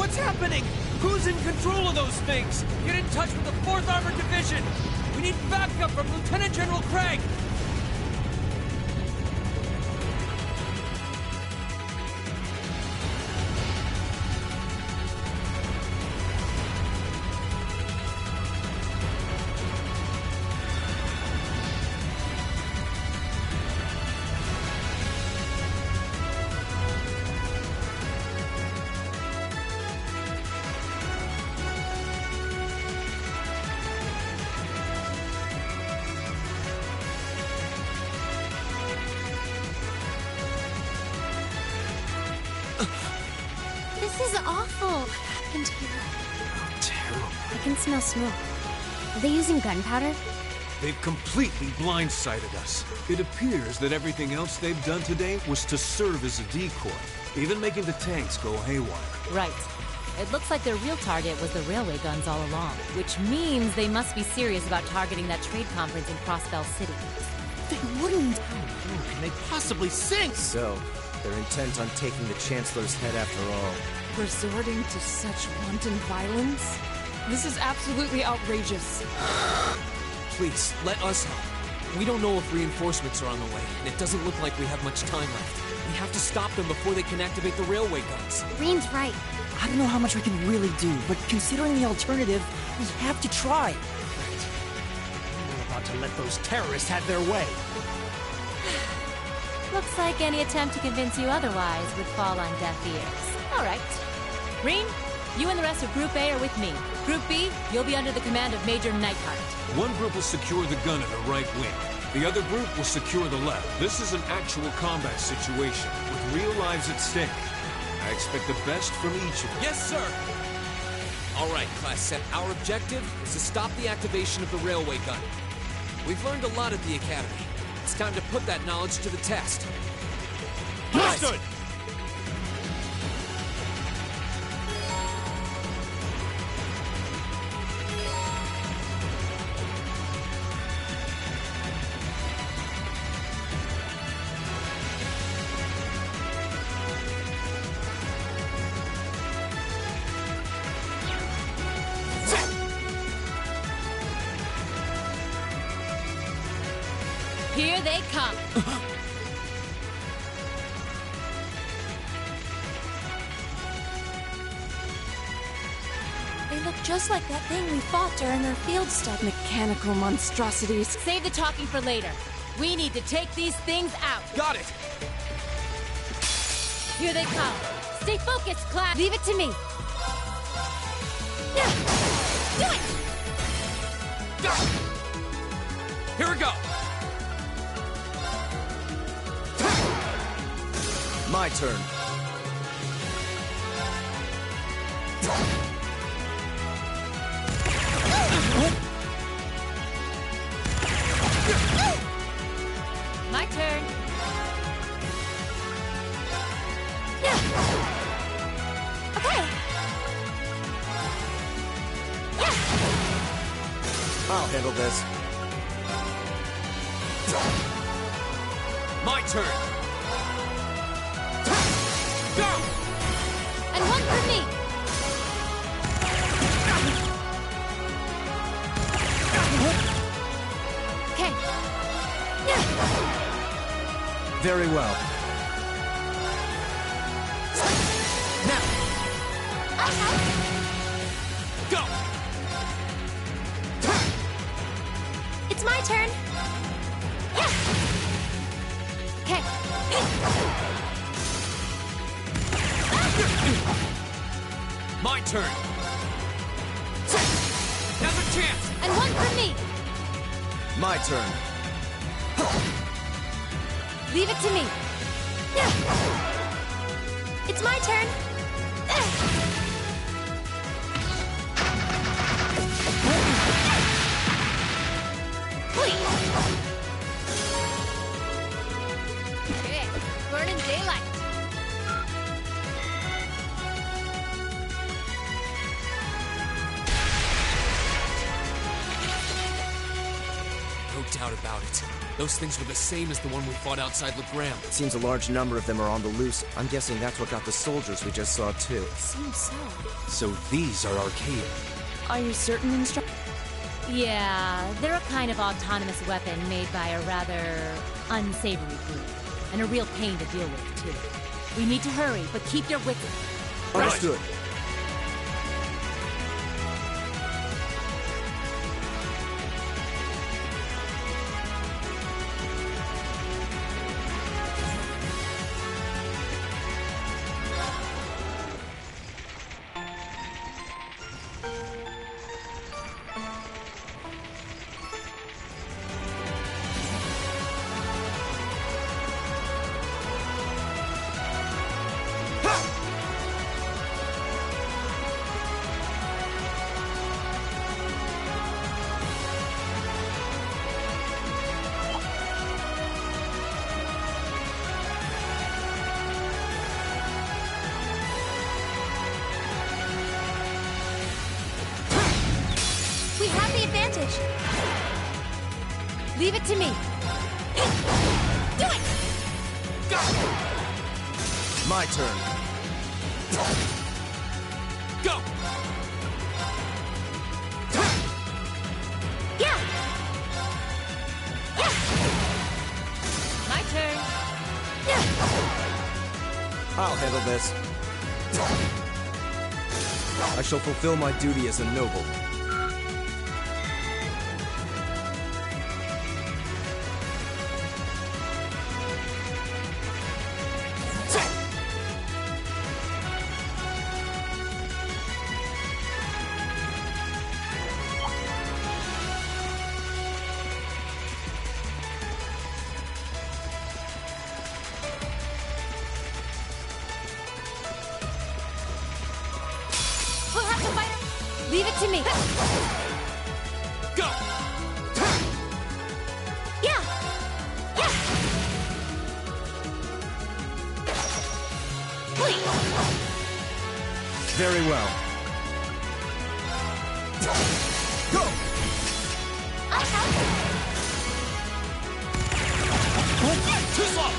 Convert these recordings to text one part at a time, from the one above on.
What's happening? Who's in control of those things? Get in touch with the 4th Armored Division! We need backup from Lieutenant General Craig! This is awful. What happened here? Oh, terrible. I can smell smoke. Are they using gunpowder? They've completely blindsided us. It appears that everything else they've done today was to serve as a decoy, even making the tanks go haywire. Right. It looks like their real target was the railway guns all along, which means they must be serious about targeting that trade conference in Crossbell City. They wouldn't! How can they possibly sink? So, they're intent on taking the Chancellor's head after all. Resorting to such wanton violence? This is absolutely outrageous. Please, let us help. We don't know if reinforcements are on the way, and it doesn't look like we have much time left. We have to stop them before they can activate the railway guns. Green's right. I don't know how much we can really do, but considering the alternative, we have to try. We're about to let those terrorists have their way. Looks like any attempt to convince you otherwise would fall on deaf ears. All right. Green, you and the rest of Group A are with me. Group B, you'll be under the command of Major Neidhart. One group will secure the gun in the right wing. The other group will secure the left. This is an actual combat situation, with real lives at stake. I expect the best from each of you. Yes, sir! All right, Class Set. Our objective is to stop the activation of the railway gun. We've learned a lot at the Academy. It's time to put that knowledge to the test. Understood! Here they come. They look just like that thing we fought during our field study. Mechanical monstrosities. Save the talking for later. We need to take these things out. Got it! Here they come. Stay focused, class. Leave it to me. Yeah. Do it! Here we go! My turn. My turn. Okay. I'll handle this. My turn! Go! And one for me. Okay. Very well. Go! It's my turn. Okay. My turn! Now's a chance! And one for me. My turn. Leave it to me. It's my turn. Okay, burning daylight. doubt about it. Those things were the same as the one we fought outside Legram. It seems a large number of them are on the loose. I'm guessing that's what got the soldiers we just saw, too. Seems so. So these are Archaea. Are you certain, Instructor? Yeah, they're a kind of autonomous weapon made by a rather unsavory group. And a real pain to deal with, too. We need to hurry, but keep your wits... Understood. We have the advantage. Leave it to me. Do it! My turn. Go! Yeah! Yeah! My turn. I'll handle this. I shall fulfill my duty as a noble. We'll have to fight her. Leave it to me. Go! Yeah! Yeah! Please! Very well. Go! I'll help. Too slow!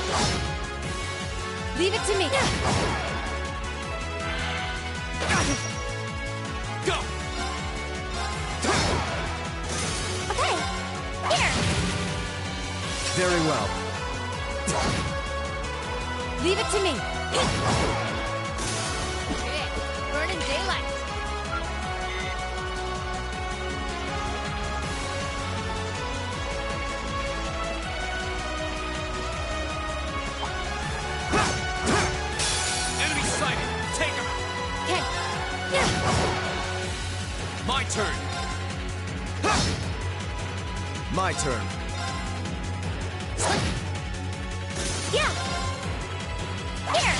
Leave it to me. Go! Okay. Here. Very well. Leave it to me. Okay. Burning daylight. Enemy sighted! Take him! Okay. Yeah. My turn! My turn. Yeah. Here.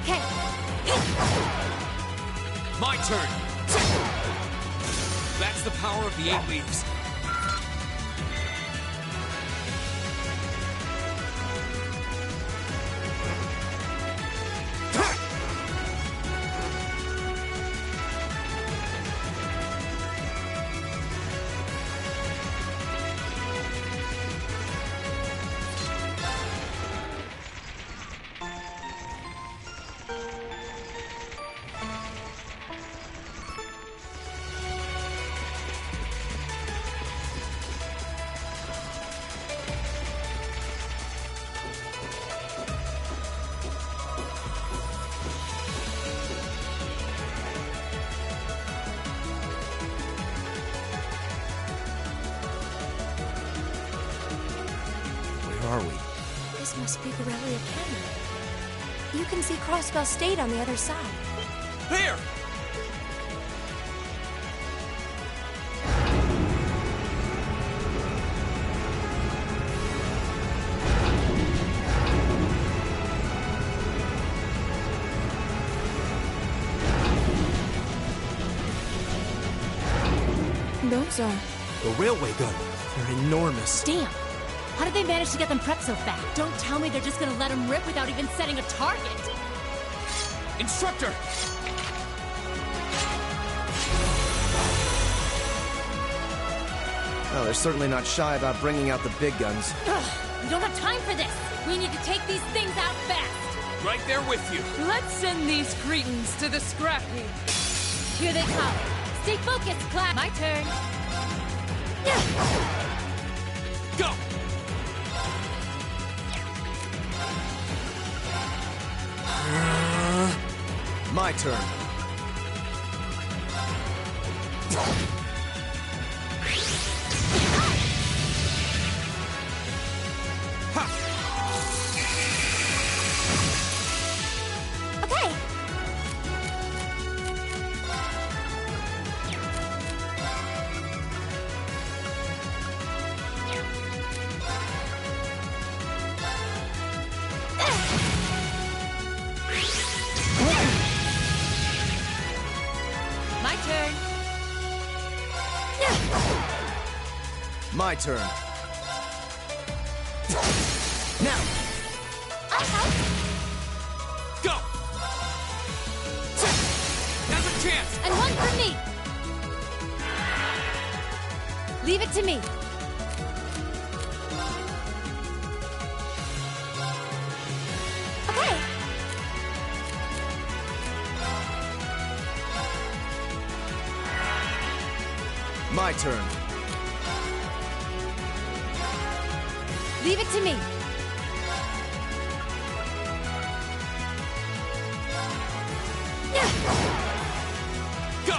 Okay. My turn! That's the power of the 8 leaves. Where are we? This must be Corellia Canyon. You can see Crossbell State on the other side. There! Those are... The railway gun. They're enormous. Damn! How did they manage to get them prepped so fast? Don't tell me they're just gonna let them rip without even setting a target! Instructor! Well, they're certainly not shy about bringing out the big guns. Ugh, we don't have time for this. We need to take these things out fast. Right there with you. Let's send these cretins to the scrap heap. Here they come. Stay focused, class. My turn. Go! My turn. Okay. My turn. My turn. Now! I'll help. Go! Now's a chance! And one for me. Leave it to me. Okay. My turn. Leave it to me. Go!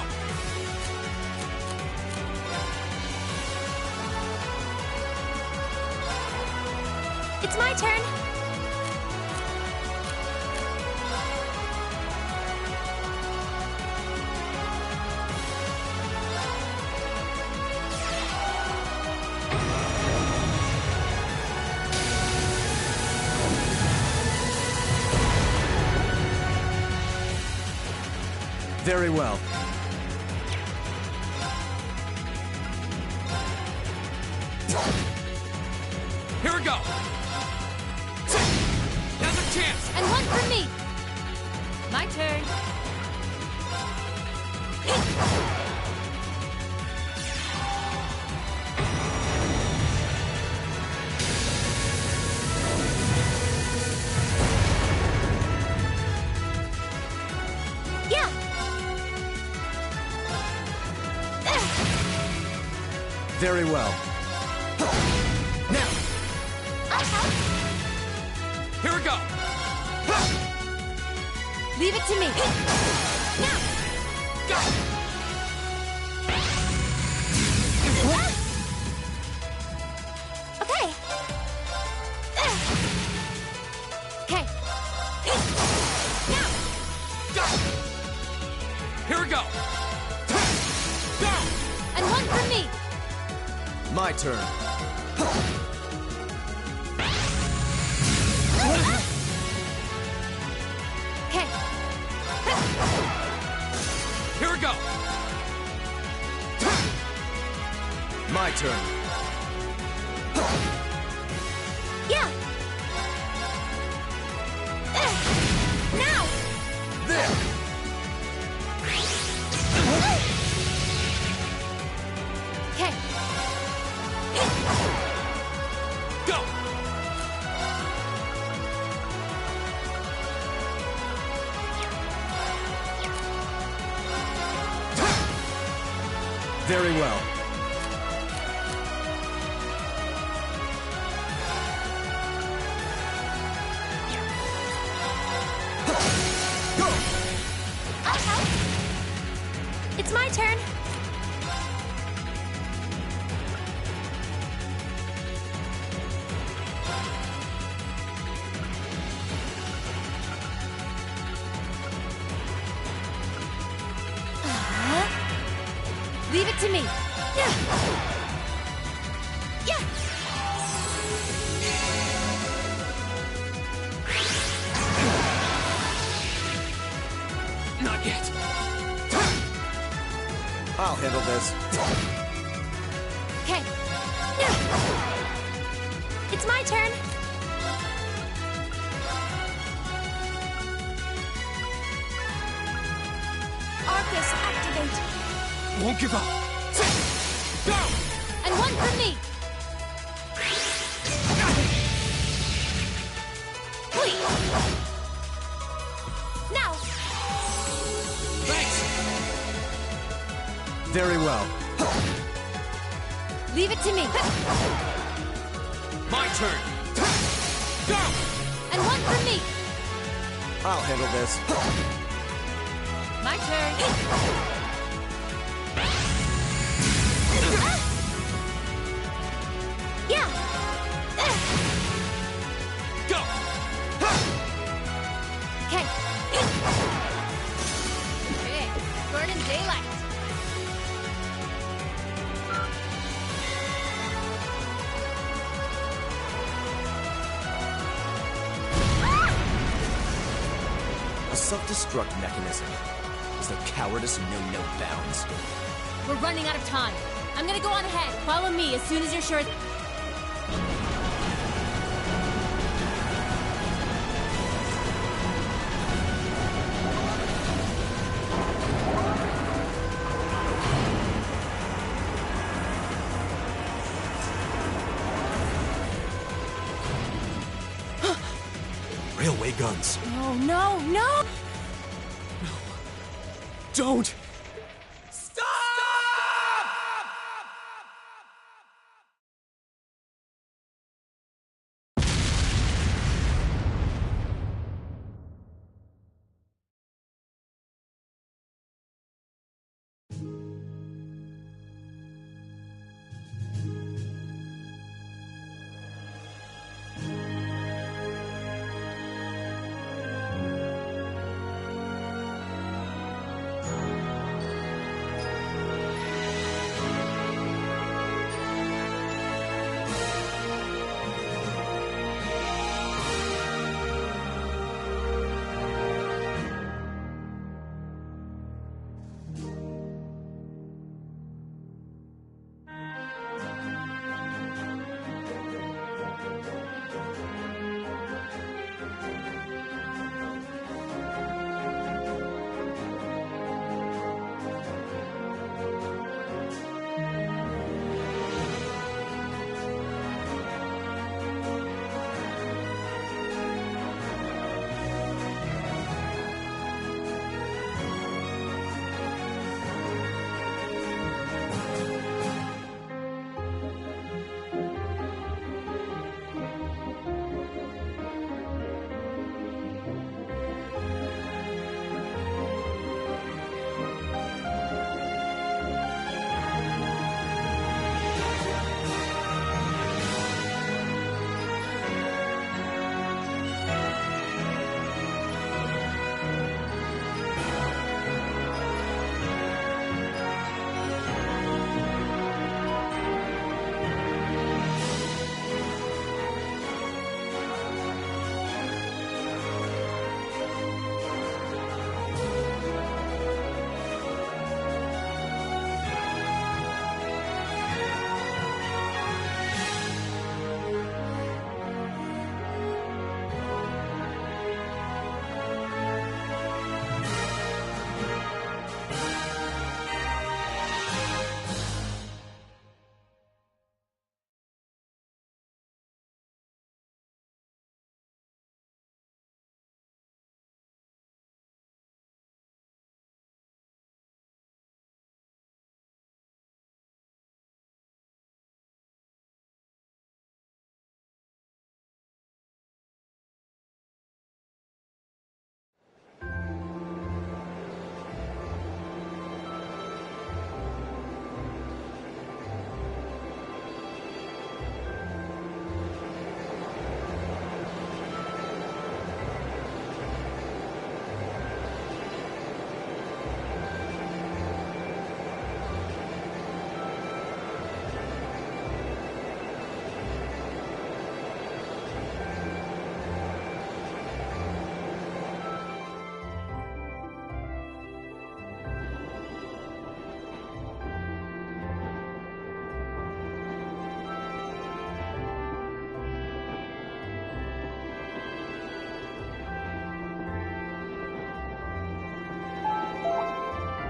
It's my turn. Very well. Here we go! Now's a chance! And one for me. My turn. Yeah. Very well. Now! I'll help. Here we go! Leave it to me. Now. Go! Okay. Okay. Now. Go! Here we go! Go! And one for me. My turn. Okay. Here we go! My turn. Yeah. Now. There! Okay. Go! Very well. Go! I'll help. It's my turn. Leave it to me. Yeah. Yeah. Not yet! I'll handle this. Okay. It's my turn. Arcus, activate. Won't give up! Go! And one for me! Please! Now! Thanks! Very well. Leave it to me! My turn! Go! And one for me! I'll handle this. My turn! Yeah! Go! Okay. Okay, burning daylight. A self-destruct mechanism. Is there cowardice and know no bounds? We're running out of time. I'm gonna go on ahead. Follow me as soon as you're sure. Railway guns. No, no, no! Don't!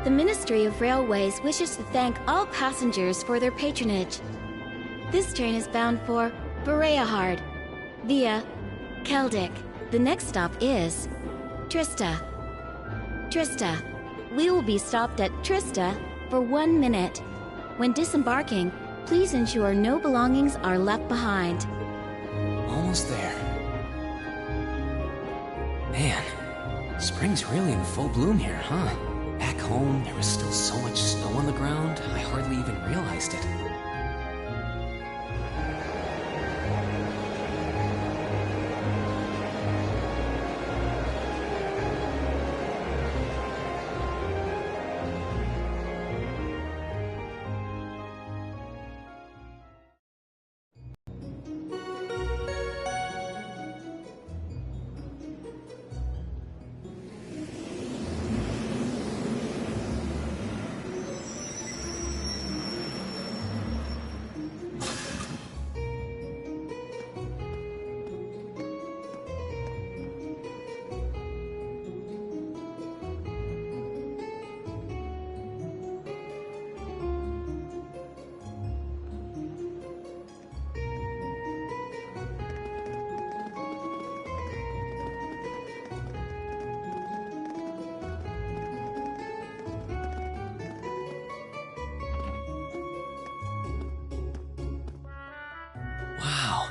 The Ministry of Railways wishes to thank all passengers for their patronage. This train is bound for Bereahard via Keldic. The next stop is Trista. Trista. We will be stopped at Trista for 1 minute. When disembarking, please ensure no belongings are left behind. Almost there. Man, spring's really in full bloom here, huh? Back home, there was still so much snow on the ground, I hardly even realized it. Wow.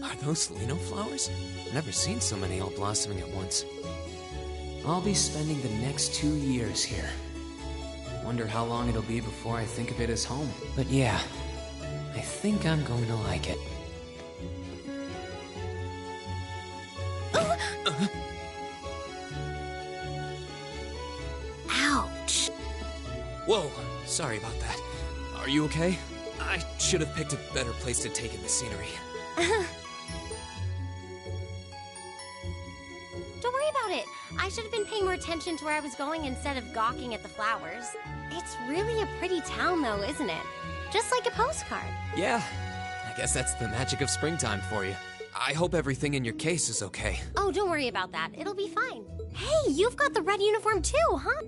Are those Lino flowers? I've never seen so many all blossoming at once. I'll be spending the next 2 years here. Wonder how long it'll be before I think of it as home. But yeah, I think I'm going to like it. Ouch. Whoa, sorry about that. Are you okay? I should have picked a better place to take in the scenery. Don't worry about it. I should have been paying more attention to where I was going instead of gawking at the flowers. It's really a pretty town, though, isn't it? Just like a postcard. Yeah, I guess that's the magic of springtime for you. I hope everything in your case is okay. Oh, don't worry about that. It'll be fine. Hey, you've got the red uniform too, huh?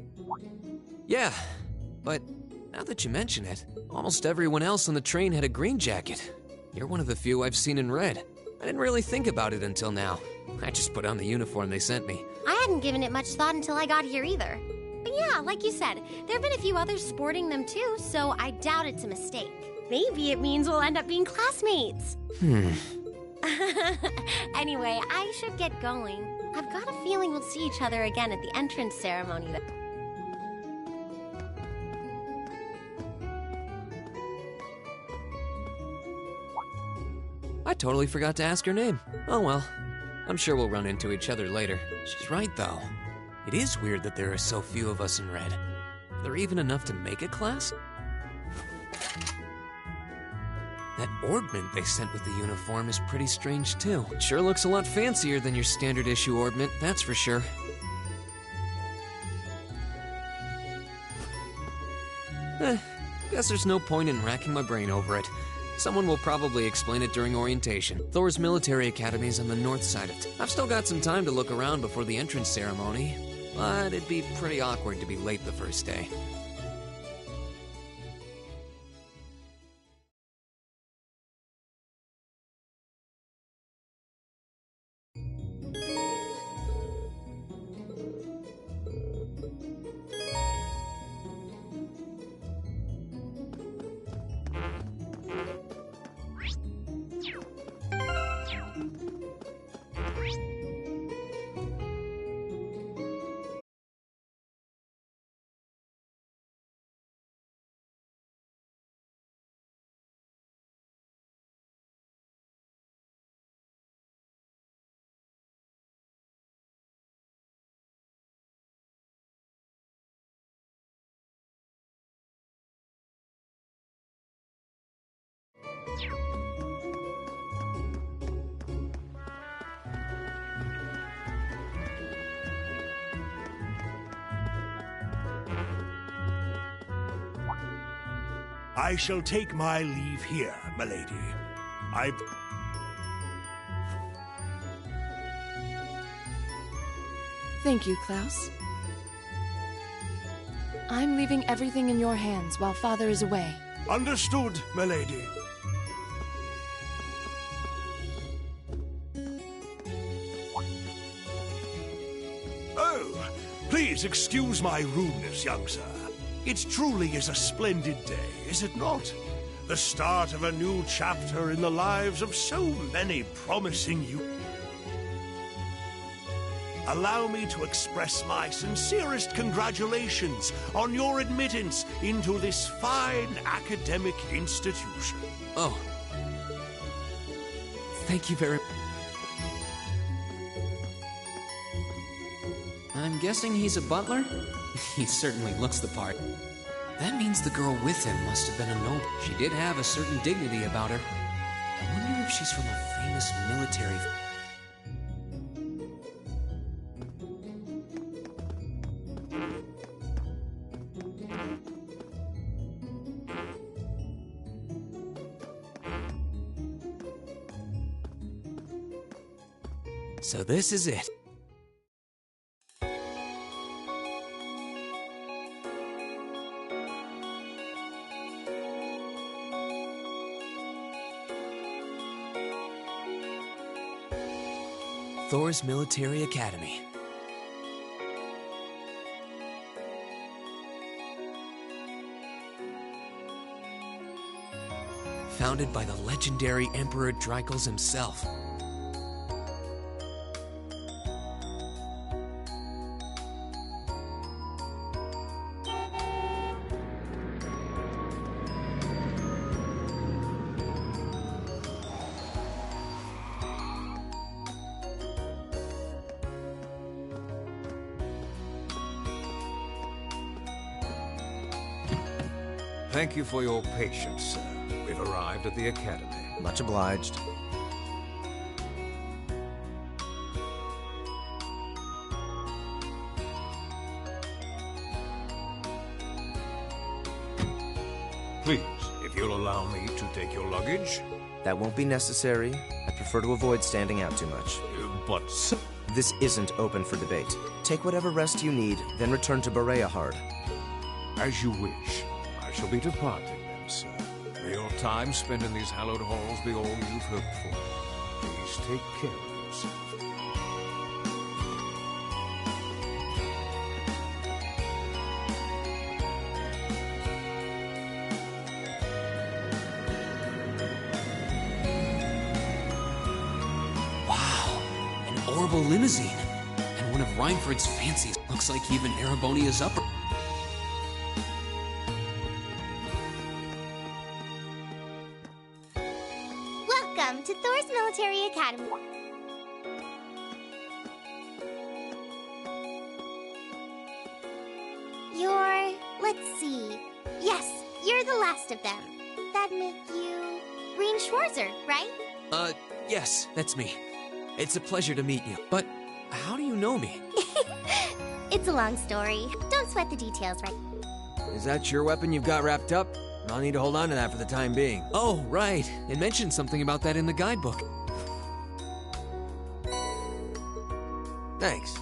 Yeah, but now that you mention it, almost everyone else on the train had a green jacket. You're one of the few I've seen in red. I didn't really think about it until now. I just put on the uniform they sent me. I hadn't given it much thought until I got here either. But yeah, like you said, there have been a few others sporting them too, so I doubt it's a mistake. Maybe it means we'll end up being classmates. Anyway, I should get going. I've got a feeling we'll see each other again at the entrance ceremony. I totally forgot to ask her name. Oh well. I'm sure we'll run into each other later. She's right, though. It is weird that there are so few of us in red. Are there even enough to make a class? That orbment they sent with the uniform is pretty strange, too. It sure looks a lot fancier than your standard issue orbment, that's for sure. Guess there's no point in racking my brain over it. Someone will probably explain it during orientation. Thor's military academy is on the north side of it. I've still got some time to look around before the entrance ceremony, but it'd be pretty awkward to be late the first day. I shall take my leave here, milady. Thank you, Klaus. I'm leaving everything in your hands while Father is away. Understood, milady. Oh, please excuse my rudeness, young sir. It truly is a splendid day, is it not? The start of a new chapter in the lives of so many promising youth. Allow me to express my sincerest congratulations on your admittance into this fine academic institution. Oh. Thank you very much. I'm guessing he's a butler? He certainly looks the part. That means the girl with him must have been a noble. She did have a certain dignity about her. I wonder if she's from a famous military... So this is it. Thor's Military Academy. Founded by the legendary Emperor Dreikels himself. Thank you for your patience, sir. We've arrived at the Academy. Much obliged. Please, if you'll allow me to take your luggage. That won't be necessary. I prefer to avoid standing out too much. But sir... This isn't open for debate. Take whatever rest you need, then return to Bereahard. As you wish. I shall be departing then, sir. May your time spent in these hallowed halls be all you've hoped for. Please take care of yourself. Wow, an orbital limousine. And one of Reinford's fancies. Looks like even Erebonia's upper. Welcome to Thor's Military Academy. Let's see. Yes, you're the last of them. That'd make you... Rean Schwarzer, right? Yes, that's me. It's a pleasure to meet you. But how do you know me? It's a long story. Don't sweat the details, right? Is that your weapon you've got wrapped up? I'll need to hold on to that for the time being. Oh, right. It mentioned something about that in the guidebook. Thanks.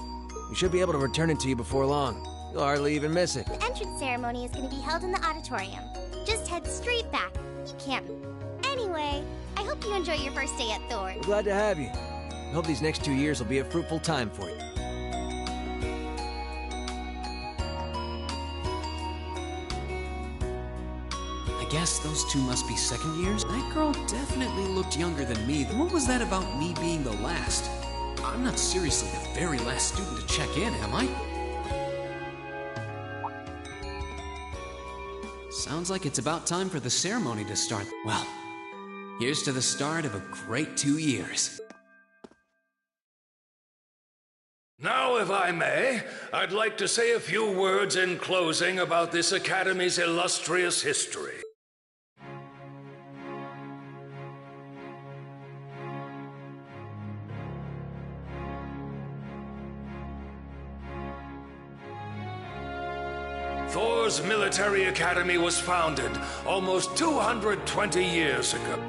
We should be able to return it to you before long. You'll hardly even miss it. The entrance ceremony is going to be held in the auditorium. Just head straight back. You can't... Anyway, I hope you enjoy your first day at Thor. We're glad to have you. I hope these next 2 years will be a fruitful time for you. I guess those two must be second years. That girl definitely looked younger than me. What was that about me being the last? I'm not seriously the very last student to check in, am I? Sounds like it's about time for the ceremony to start. Well, here's to the start of a great 2 years. Now, if I may, I'd like to say a few words in closing about this Academy's illustrious history. Thor's military academy was founded almost 220 years ago.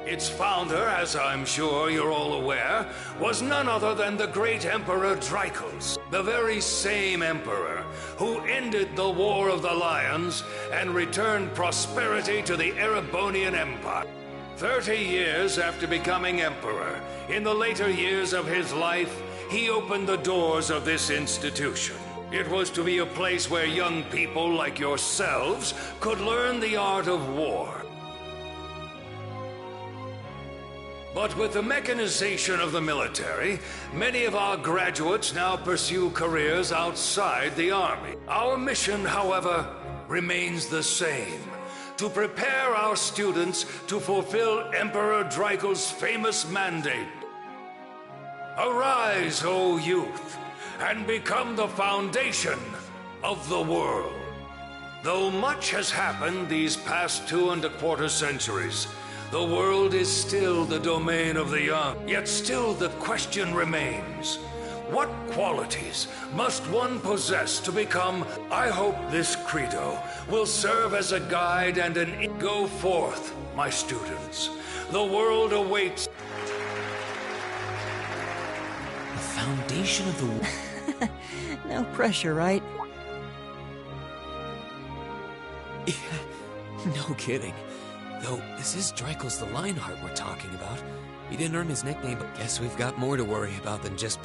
Its founder, as I'm sure you're all aware, was none other than the great Emperor Drykos, the very same emperor who ended the War of the Lions and returned prosperity to the Erebonian Empire. 30 years after becoming emperor, in the later years of his life, he opened the doors of this institution. It was to be a place where young people like yourselves could learn the art of war. But with the mechanization of the military, many of our graduates now pursue careers outside the Army. Our mission, however, remains the same: to prepare our students to fulfill Emperor Drykos' famous mandate. Arise, O youth, and become the foundation of the world. Though much has happened these past 2¼ centuries, the world is still the domain of the young. Yet still the question remains: what qualities must one possess to become? I hope this credo will serve as a guide and an go forth, my students. The world awaits. The foundation of the world. No pressure, right? No kidding. Though, this is Drykos the Lionheart we're talking about. He didn't earn his nickname, but guess we've got more to worry about than just...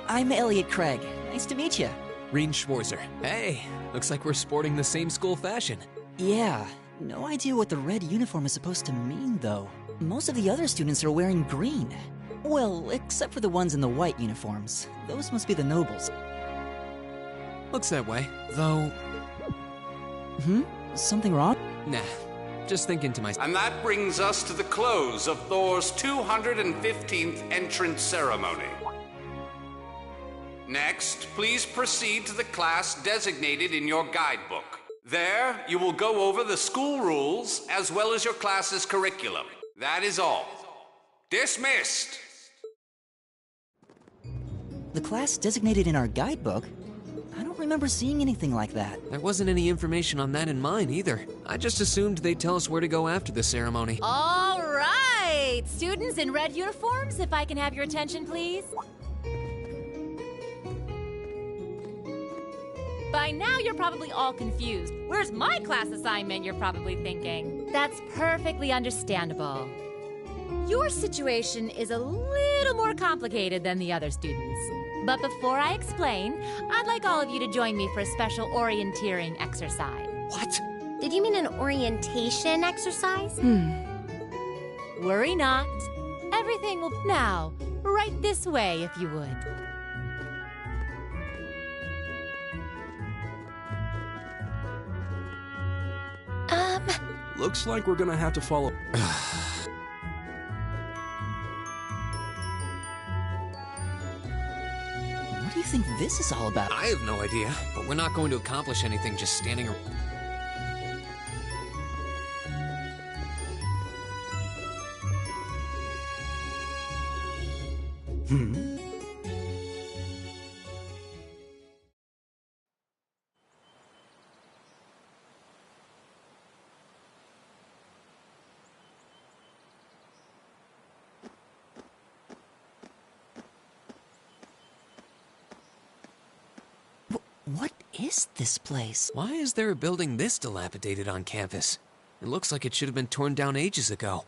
I'm Elliot Craig. Nice to meet you. Rean Schwarzer. Hey, looks like we're sporting the same school fashion. Yeah, no idea what the red uniform is supposed to mean, though. Most of the other students are wearing green. Well, except for the ones in the white uniforms. Those must be the nobles. Looks that way, though... Something wrong? Nah, just thinking to myself. And that brings us to the close of Thor's 215th entrance ceremony. Next, please proceed to the class designated in your guidebook. There, you will go over the school rules as well as your class's curriculum. That is all. Dismissed! The class designated in our guidebook? I don't remember seeing anything like that. There wasn't any information on that in mine, either. I just assumed they'd tell us where to go after the ceremony. All right! Students in red uniforms, if I can have your attention, please. By now, you're probably all confused. Where's my class assignment, you're probably thinking. That's perfectly understandable. Your situation is a little more complicated than the other students. But before I explain, I'd like all of you to join me for a special orienteering exercise. What? Did you mean an orientation exercise? Worry not. Everything will... Now, right this way, if you would. Looks like we're gonna have to follow... What do you think this is all about? I have no idea, but we're not going to accomplish anything just standing around. What is this place? Why is there a building this dilapidated on campus? It looks like it should have been torn down ages ago.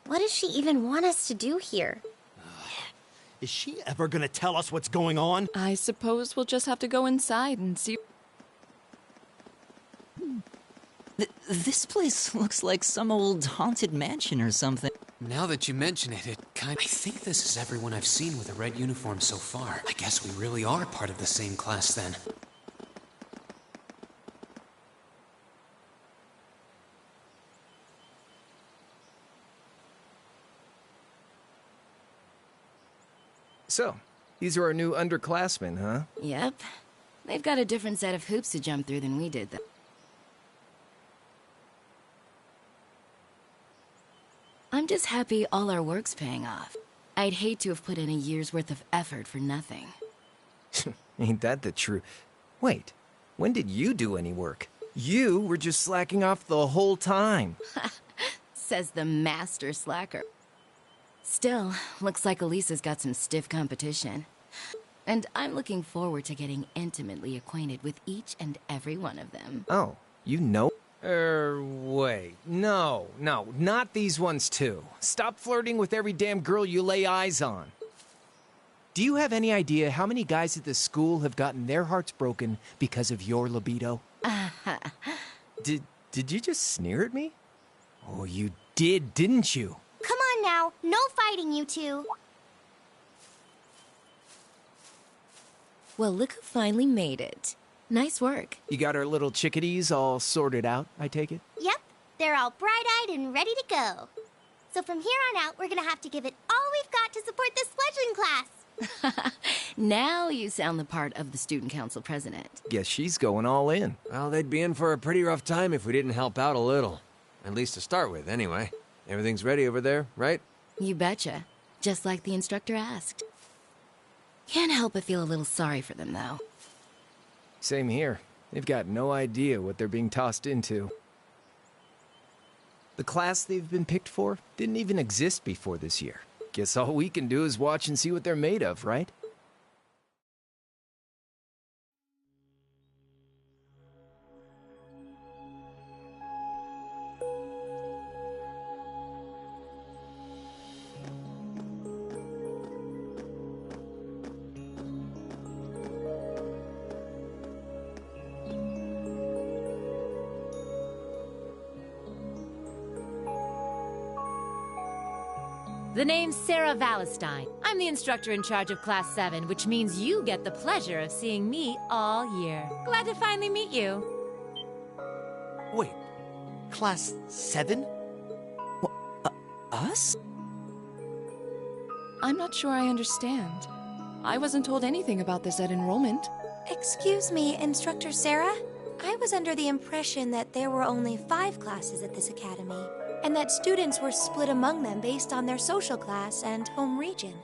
What does she even want us to do here? Is she ever gonna tell us what's going on? I suppose we'll just have to go inside and see. This place looks like some old haunted mansion or something. Now that you mention it, I think this is everyone I've seen with a red uniform so far. I guess we really are part of the same class then. So, these are our new underclassmen, huh? Yep. They've got a different set of hoops to jump through than we did, though. I'm just happy all our work's paying off. I'd hate to have put in a year's worth of effort for nothing. Ain't that the truth? Wait, when did you do any work? You were just slacking off the whole time. Says the master slacker. Still, looks like Elisa's got some stiff competition. And I'm looking forward to getting intimately acquainted with each and every one of them. Oh, you know? Wait. No, not these ones too. Stop flirting with every damn girl you lay eyes on. Do you have any idea how many guys at this school have gotten their hearts broken because of your libido? Did you just sneer at me? Oh, you did, didn't you? Come on now, no fighting, you two. Well, look who finally made it. Nice work. You got our little chickadees all sorted out, I take it? Yep, they're all bright-eyed and ready to go. So from here on out, we're gonna have to give it all we've got to support this fledgling class. Now you sound the part of the student council president. Guess she's going all in. Well, they'd be in for a pretty rough time if we didn't help out a little. At least to start with, anyway. Everything's ready over there, right? You betcha. Just like the instructor asked. Can't help but feel a little sorry for them, though. Same here. They've got no idea what they're being tossed into. The class they've been picked for didn't even exist before this year. Guess all we can do is watch and see what they're made of, right? The name's Sarah Valestine. I'm the instructor in charge of Class 7, which means you get the pleasure of seeing me all year. Glad to finally meet you. Wait, Class 7? Us? I'm not sure I understand. I wasn't told anything about this at enrollment. Excuse me, Instructor Sarah? I was under the impression that there were only 5 classes at this academy, and that students were split among them based on their social class and home region.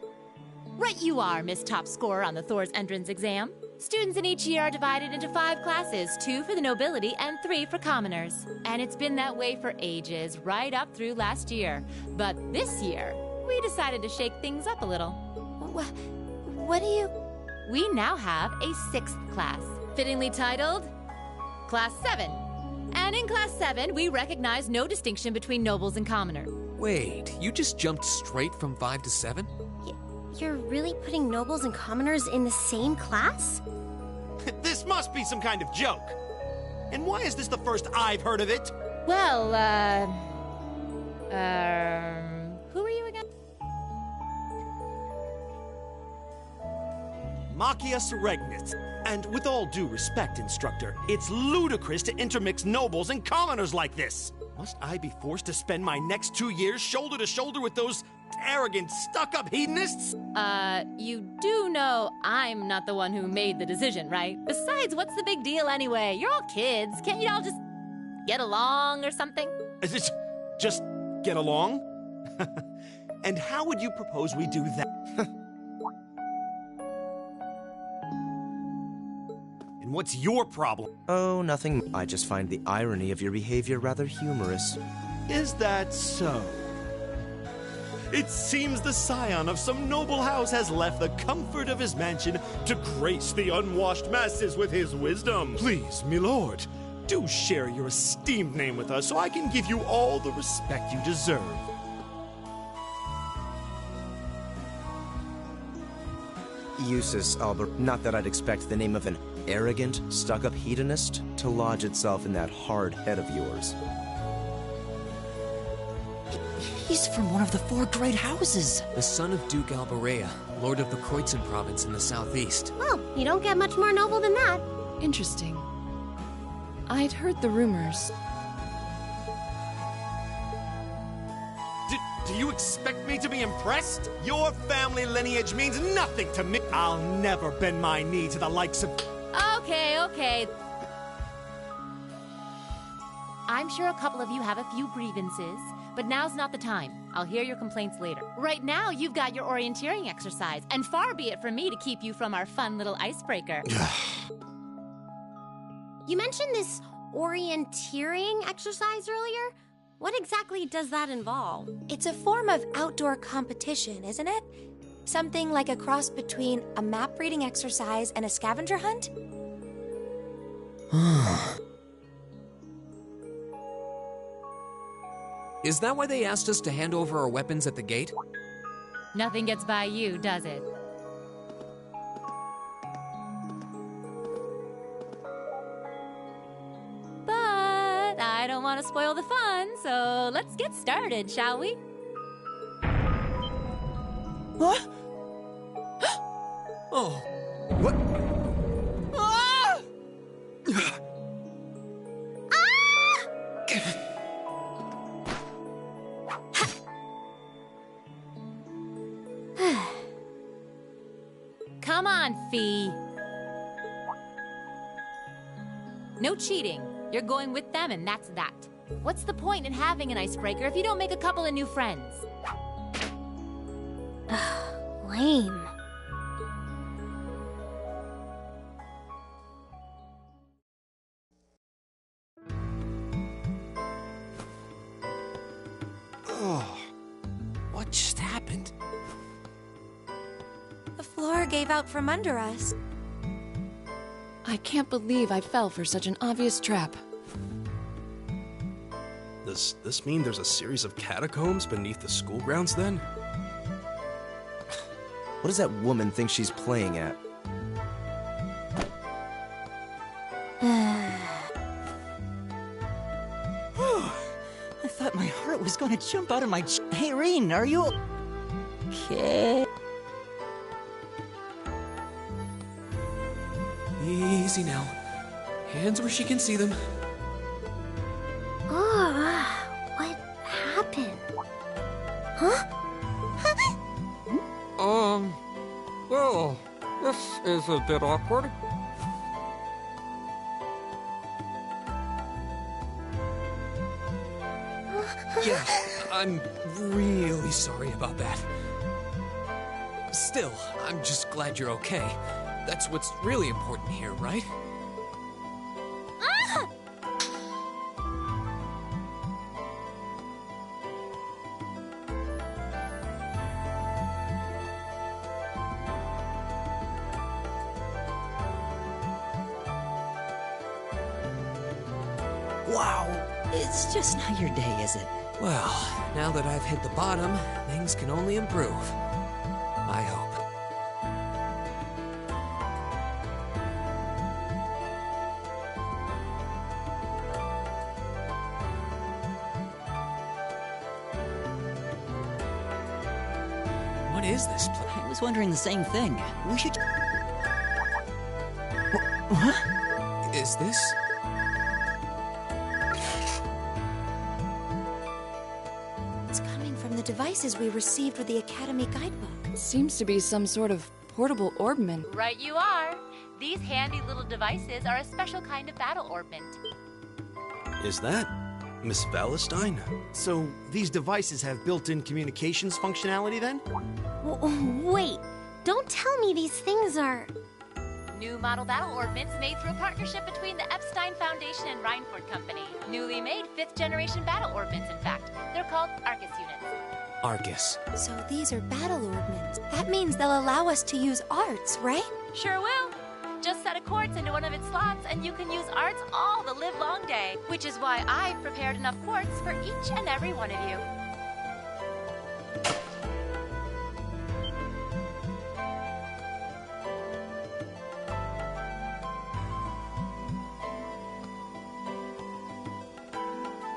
Right you are, Miss Top Scorer on the Thor's entrance exam. Students in each year are divided into 5 classes, 2 for the nobility and 3 for commoners. And it's been that way for ages, right up through last year. But this year, we decided to shake things up a little. What do you... We now have a 6th class, fittingly titled Class 7. And in Class 7, we recognize no distinction between nobles and commoners. Wait, you just jumped straight from 5 to 7? You're really putting nobles and commoners in the same class? This must be some kind of joke. And why is this the first I've heard of it? Well, who are you again? Machias Regnitz. And with all due respect, Instructor, it's ludicrous to intermix nobles and commoners like this. Must I be forced to spend my next 2 years shoulder to shoulder with those arrogant, stuck-up hedonists? You do know I'm not the one who made the decision, right? Besides, what's the big deal anyway? You're all kids. Can't you all just get along or something? Just get along? And how would you propose we do that? And what's your problem? Oh, nothing. I just find the irony of your behavior rather humorous. Is that so? It seems the scion of some noble house has left the comfort of his mansion to grace the unwashed masses with his wisdom. Please, milord, do share your esteemed name with us so I can give you all the respect you deserve. Usus, Albert. Not that I'd expect the name of an arrogant, stuck-up hedonist to lodge itself in that hard head of yours. He's from one of the 4 great houses. The son of Duke Albarea, lord of the Kreutzen province in the southeast. Well, you don't get much more noble than that. Interesting. I'd heard the rumors. Do you expect me to be impressed? Your family lineage means nothing to me. I'll never bend my knee to the likes of... Okay. I'm sure a couple of you have a few grievances, but now's not the time. I'll hear your complaints later. Right now, you've got your orienteering exercise, and far be it from me to keep you from our fun little icebreaker. You mentioned this orienteering exercise earlier? What exactly does that involve? It's a form of outdoor competition, isn't it? Something like a cross between a map-reading exercise and a scavenger hunt? Is that why they asked us to hand over our weapons at the gate? Nothing gets by you, does it? But I don't want to spoil the fun, so let's get started, shall we? What? Oh. What? Ah! Come on, Fee. No cheating. You're going with them, and that's that. What's the point in having an icebreaker if you don't make a couple of new friends? Lame. Oh, what just happened? The floor gave out from under us. I can't believe I fell for such an obvious trap. Does this mean there's a series of catacombs beneath the school grounds then? What does that woman think she's playing at? I thought my heart was going to jump out of my Hey, Reen, are you okay? Easy now. Hands where she can see them. What happened? Huh? Well, this is a bit awkward. Yeah, I'm really sorry about that. Still, I'm just glad you're okay. That's what's really important here, right? Ah! Wow, it's just not your day, is it? Well, now that I've hit the bottom, things can only improve. I hope. What is this place? I was wondering the same thing. We should... What? Is this? It's coming from the devices we received with the Academy guidebook. Seems to be some sort of portable orbment. Right you are. These handy little devices are a special kind of battle orbment. Is that Miss Valestine? So these devices have built-in communications functionality then? Wait, don't tell me these things are... New model battle orbments made through a partnership between the Epstein Foundation and Reinford Company. Newly made 5th generation battle orbments, in fact. They're called Arcus units. Arcus. So these are battle orbments. That means they'll allow us to use arts, right? Sure will. Just set a quartz into one of its slots and you can use arts all the livelong day. Which is why I've prepared enough quartz for each and every one of you.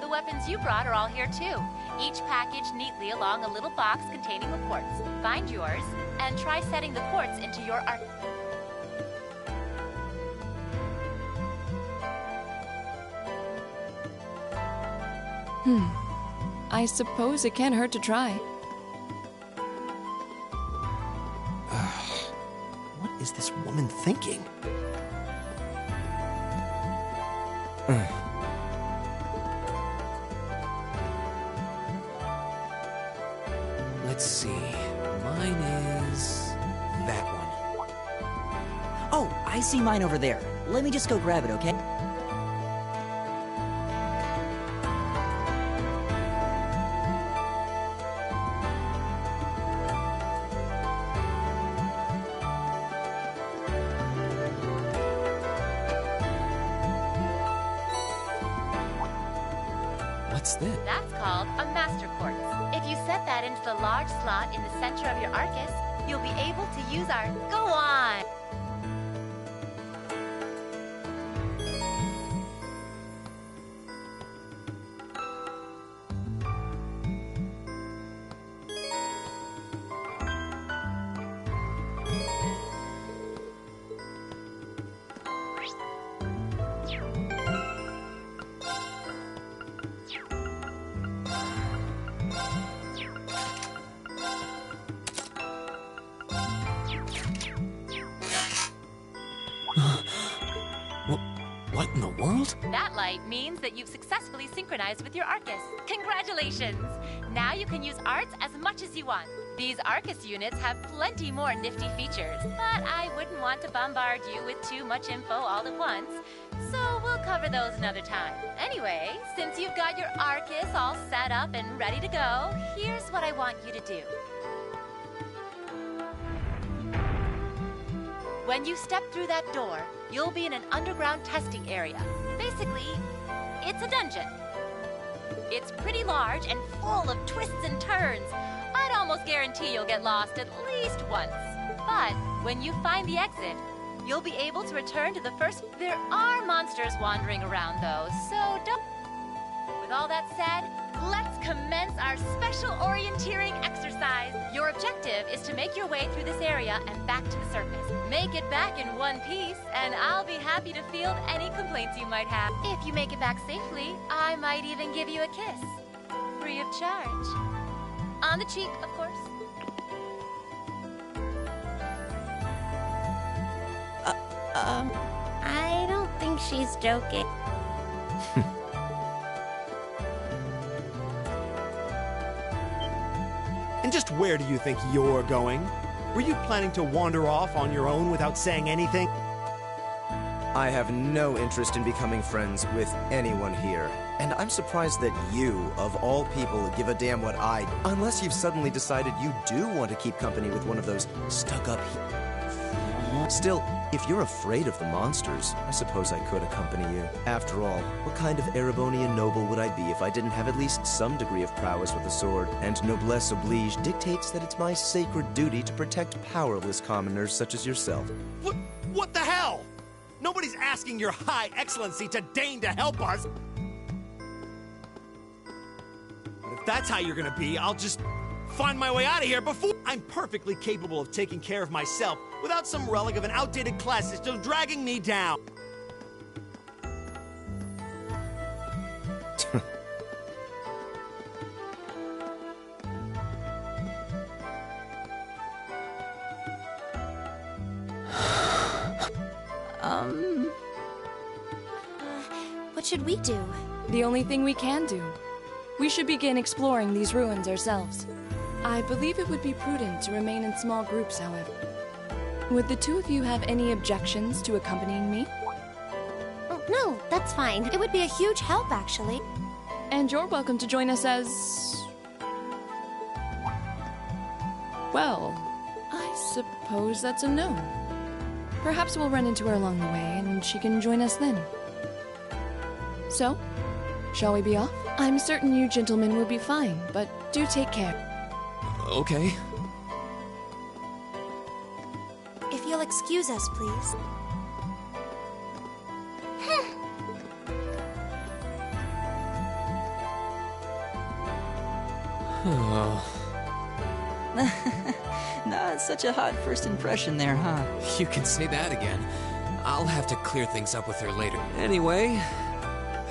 The weapons you brought are all here too. Each packaged neatly along a little box containing a quartz. Find yours and try setting the quartz into your art. I suppose it can't hurt to try. What is this woman thinking? let's see. Mine is that one. Oh, I see mine over there. Let me just go grab it, okay? What's this? That's called a Master Quartz. If you set that into the large slot in the center of your Arcus, you'll be able to use our... Go on! What in the world? That light means that you've successfully synchronized with your Arcus. Congratulations! Now you can use arts as much as you want. These Arcus units have plenty more nifty features, but I wouldn't want to bombard you with too much info all at once, so we'll cover those another time. Anyway, since you've got your Arcus all set up and ready to go, here's what I want you to do. When you step through that door, you'll be in an underground testing area. Basically, it's a dungeon. It's pretty large and full of twists and turns. I'd almost guarantee you'll get lost at least once. But when you find the exit, you'll be able to return to the first... There are monsters wandering around, though, so don't... With all that said, let's commence our special orienteering exercise. Your objective is to make your way through this area and back to the surface. Make it back in one piece, and I'll be happy to field any complaints you might have. If you make it back safely, I might even give you a kiss. Free of charge. On the cheek, of course. I don't think she's joking. And just where do you think you're going? Were you planning to wander off on your own without saying anything? I have no interest in becoming friends with anyone here. And I'm surprised that you, of all people, give a damn what I... Unless you've suddenly decided you do want to keep company with one of those stuck-up... Still, if you're afraid of the monsters, I suppose I could accompany you. After all, what kind of Erebonian noble would I be if I didn't have at least some degree of prowess with a sword? And noblesse oblige dictates that it's my sacred duty to protect powerless commoners such as yourself. What the hell? Nobody's asking your high excellency to deign to help us. But if that's how you're gonna be, I'll just find my way out of here before... I'm perfectly capable of taking care of myself without some relic of an outdated class system dragging me down. What should we do? The only thing we can do. We should begin exploring these ruins ourselves. I believe it would be prudent to remain in small groups, however. Would the two of you have any objections to accompanying me? Oh, no, that's fine. It would be a huge help, actually. And you're welcome to join us as... Well, I suppose that's a no. Perhaps we'll run into her along the way, and she can join us then. So, shall we be off? I'm certain you gentlemen will be fine, but do take care. Okay. If you'll excuse us, please. Not such a hot first impression there, huh? You can say that again. I'll have to clear things up with her later. Anyway,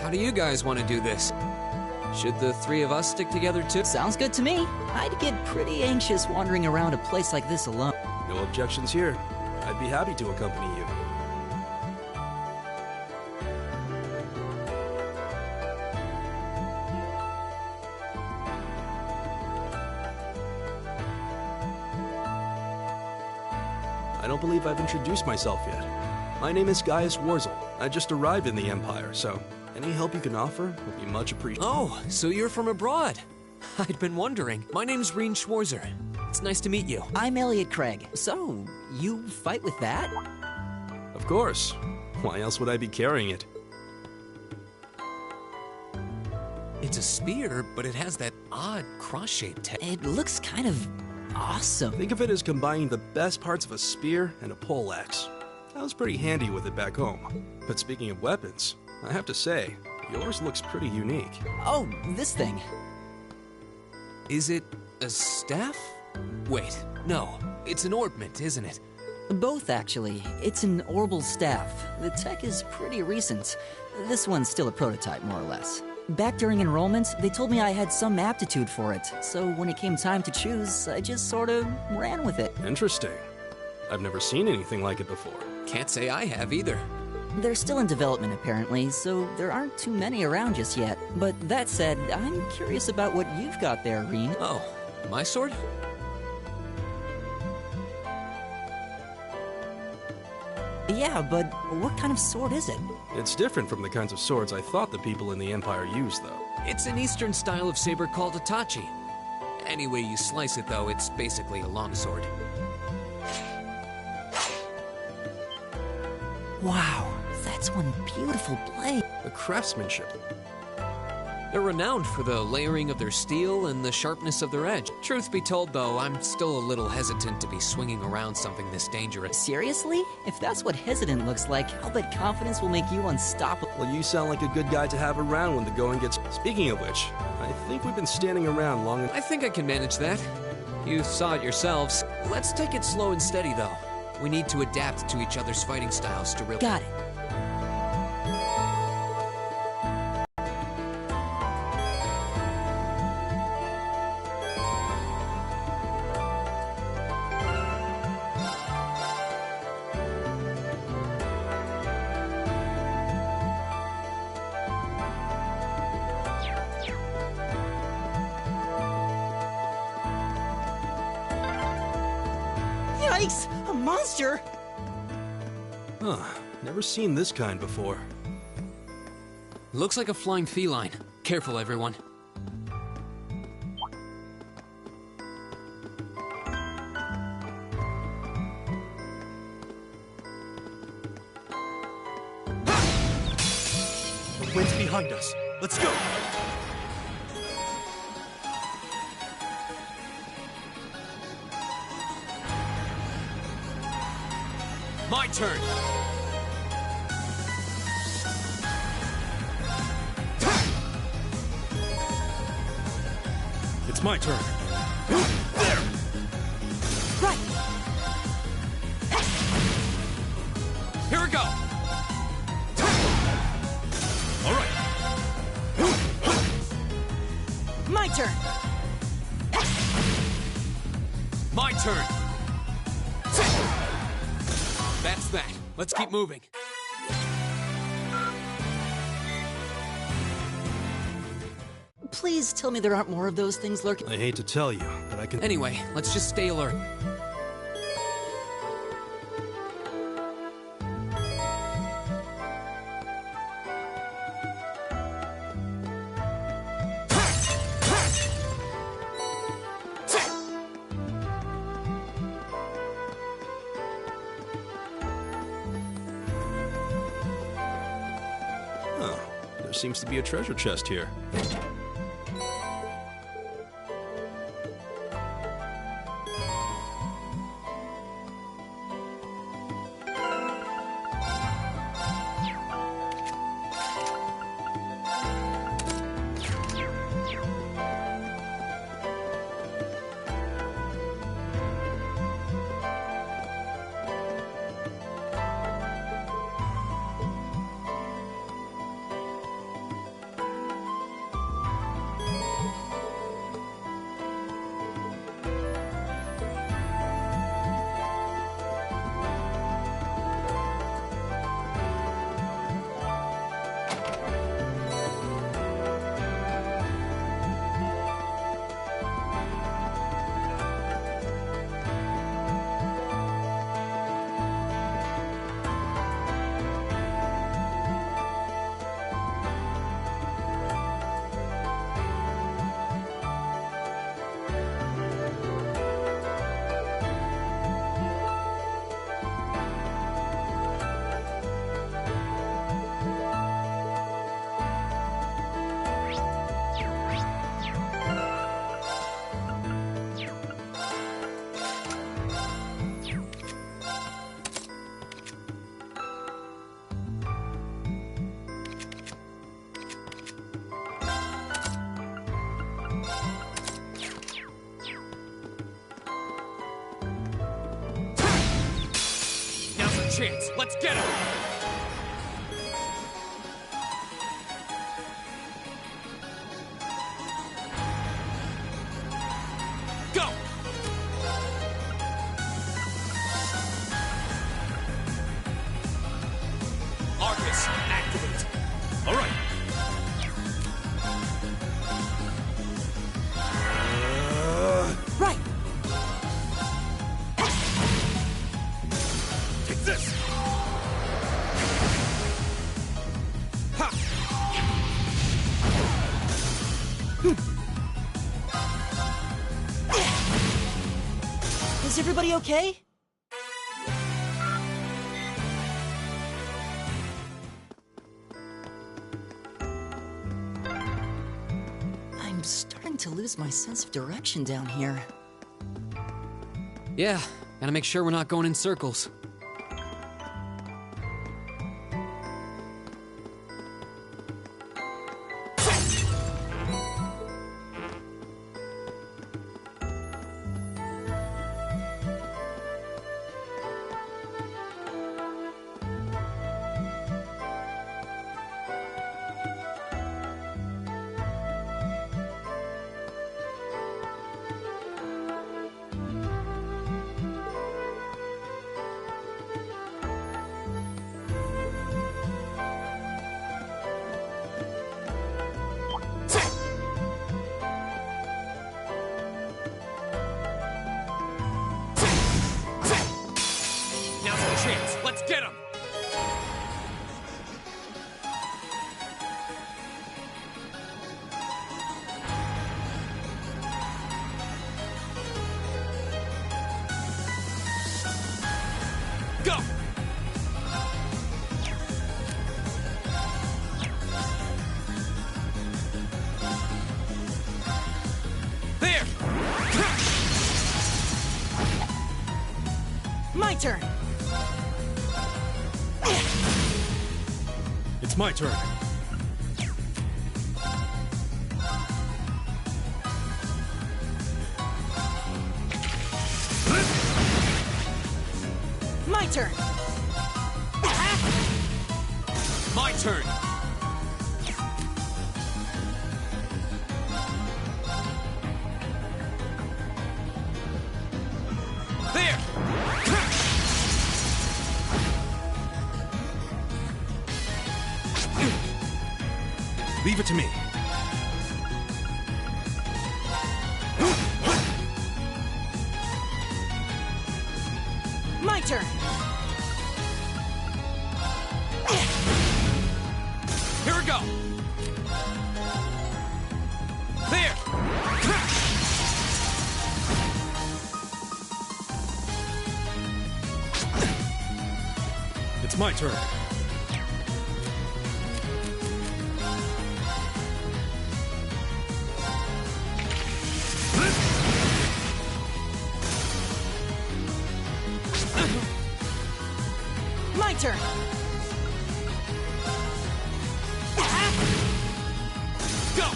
how do you guys want to do this? Should the three of us stick together too? Sounds good to me. I'd get pretty anxious wandering around a place like this alone. No objections here. I'd be happy to accompany you. I don't believe I've introduced myself yet. My name is Gaius Warzel. I just arrived in the Empire, so any help you can offer would be much appreciated. Oh, so you're from abroad. I'd been wondering. My name's Reen Schwarzer. It's nice to meet you. I'm Elliot Craig. So, you fight with that? Of course. Why else would I be carrying it? It's a spear, but it has that odd cross-shaped head. It looks kind of awesome. Think of it as combining the best parts of a spear and a poleaxe. I was pretty handy with it back home. But speaking of weapons, I have to say, yours looks pretty unique. Oh, this thing. Is it a staff? Wait, no. It's an orbment, isn't it? Both, actually. It's an orbal staff. The tech is pretty recent. This one's still a prototype, more or less. Back during enrollment, they told me I had some aptitude for it, so when it came time to choose, I just sort of ran with it. Interesting. I've never seen anything like it before. Can't say I have either. They're still in development, apparently, so there aren't too many around just yet. But that said, I'm curious about what you've got there, Reen. Oh, my sword? Yeah, but what kind of sword is it? It's different from the kinds of swords I thought the people in the Empire used, though. It's an Eastern style of saber called Itachi. Any way you slice it, though, it's basically a longsword. Wow, that's one beautiful blade. The craftsmanship. They're renowned for the layering of their steel and the sharpness of their edge. Truth be told, though, I'm still a little hesitant to be swinging around something this dangerous. Seriously? If that's what hesitant looks like, I'll bet confidence will make you unstoppable. Well, you sound like a good guy to have around when the going gets... Speaking of which, I think we've been standing around long enough. I think I can manage that. You saw it yourselves. Let's take it slow and steady, though. We need to adapt to each other's fighting styles to really... Got it. Yikes! A monster! Huh. Never seen this kind before. Looks like a flying feline. Careful, everyone. Wind's behind us. Let's go! My turn! It's my turn. There! Right! Here we go! All right! My turn! My turn! That's that. Let's keep moving. Please tell me there aren't more of those things lurking. I hate to tell you, but I can... Anyway, let's just stay alert. Huh. There seems to be a treasure chest here. chance. Let's get him! Go! Arcus, activate. All right. Right. Take this. Ha! Is everybody okay? I'm starting to lose my sense of direction down here. Yeah, gotta make sure we're not going in circles. Now's our chance. Let's get him! Go! There! My turn! It's my turn. My turn! My turn! There! Leave it to me. My turn! Here we go! There! It's my turn. My turn! Go!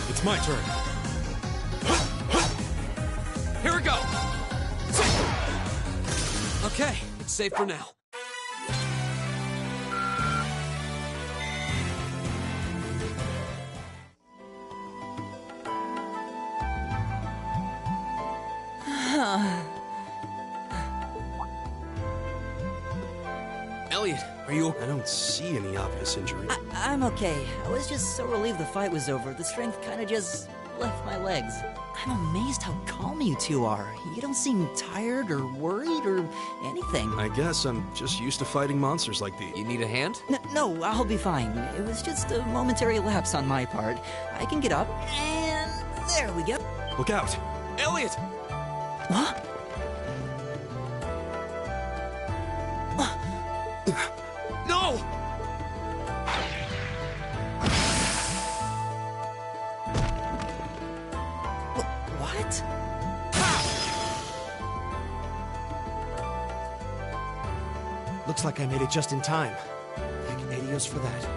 It's my turn. Here we go! Okay, it's safe for now. Elliot, are you... I don't see any obvious injury. I'm okay. I was just so relieved the fight was over. The strength kind of just left my legs. I'm amazed how calm you two are. You don't seem tired or worried or anything. I guess I'm just used to fighting monsters like these. You need a hand? No, I'll be fine. It was just a momentary lapse on my part. I can get up, and there we go. Look out! Elliot! What? No! What? Looks like I made it just in time. Thank Adios for that.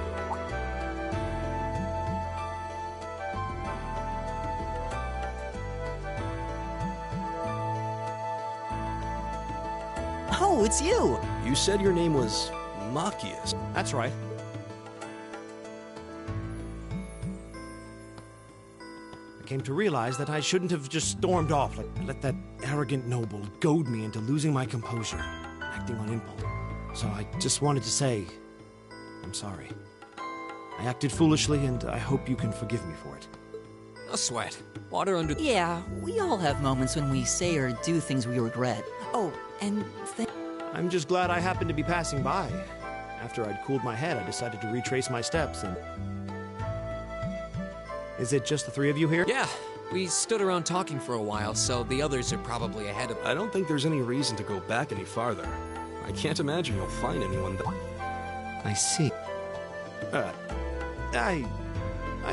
it's you! You said your name was Machias. That's right. I came to realize that I shouldn't have just stormed off, let that arrogant noble goad me into losing my composure, acting on impulse. So I just wanted to say, I'm sorry. I acted foolishly, and I hope you can forgive me for it. No sweat. Water under... Yeah, we all have moments when we say or do things we regret. Oh, and I'm just glad I happened to be passing by. After I'd cooled my head, I decided to retrace my steps and... Is it just the three of you here? Yeah, we stood around talking for a while, so the others are probably ahead of... I don't think there's any reason to go back any farther. I can't imagine you'll find anyone that... I see. I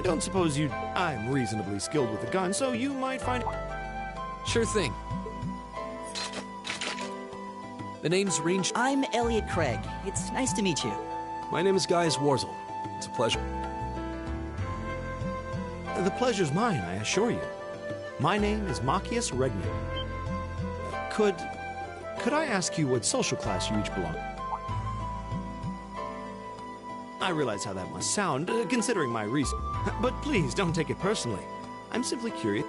don't suppose you'd... I'm reasonably skilled with a gun, so you might find... Sure thing. The name's Range... I'm Elliot Craig. It's nice to meet you. My name is Gaius Warzel. It's a pleasure. The pleasure's mine, I assure you. My name is Machias Regnick. Could I ask you what social class you each belong? I realize how that must sound, considering my reason. But please, don't take it personally. I'm simply curious.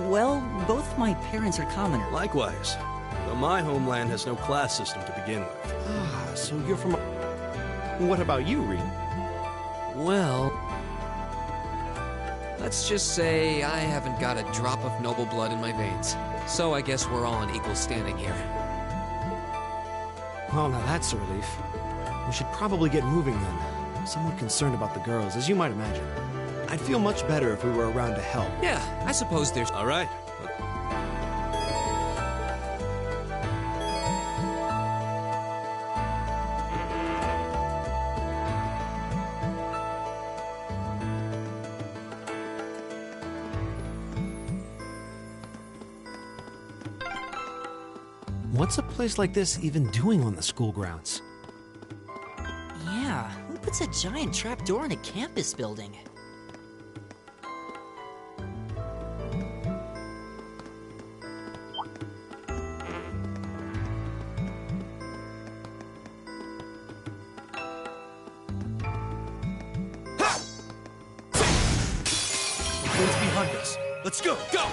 Well, both my parents are commoners. Likewise. But my homeland has no class system to begin with. Ah, so you're from... What about you, Reed? Well... Let's just say I haven't got a drop of noble blood in my veins. So I guess we're all in equal standing here. Well, now that's a relief. We should probably get moving then. I'm somewhat concerned about the girls, as you might imagine. I'd feel much better if we were around to help. Yeah, I suppose there's... All right. What's a place like this even doing on the school grounds? Yeah, who puts a giant trapdoor in a campus building? What's behind us? Let's go! Go!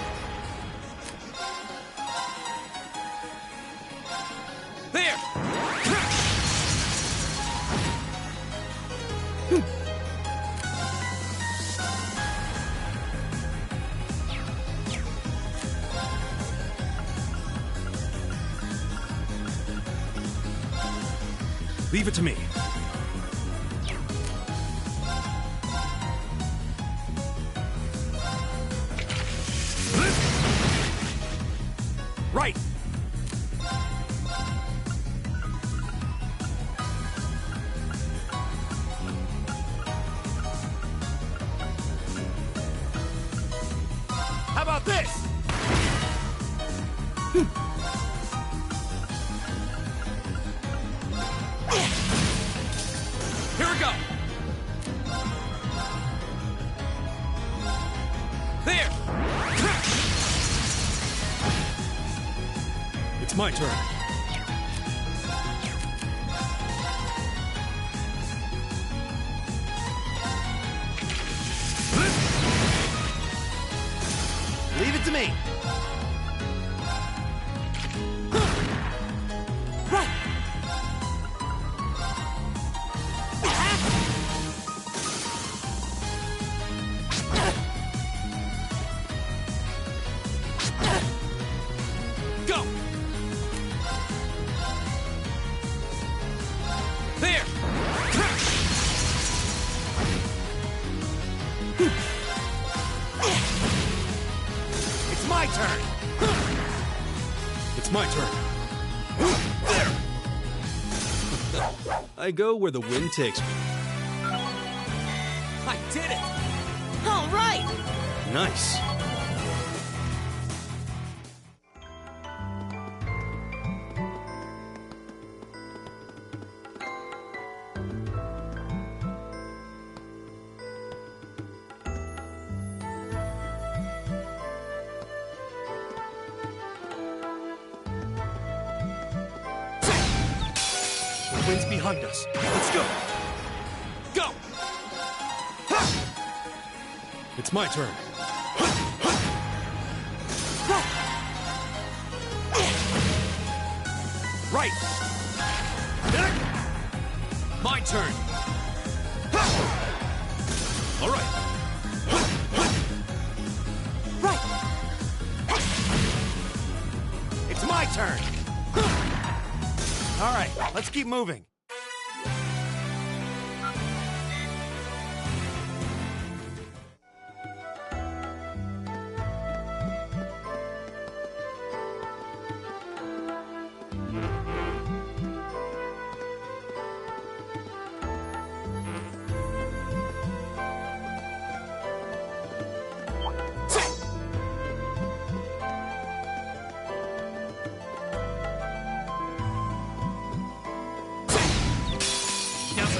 There! Leave it to me. Right! How about this? Here we go. There. It's my turn. Leave it to me. Right. Go. There. It's my turn. It's my turn. There. I go where the wind takes me. I did it! All right! Nice. wind's behind us. Let's go! Go! It's my turn. Right! My turn! All right. Right! It's my turn! All right, let's keep moving.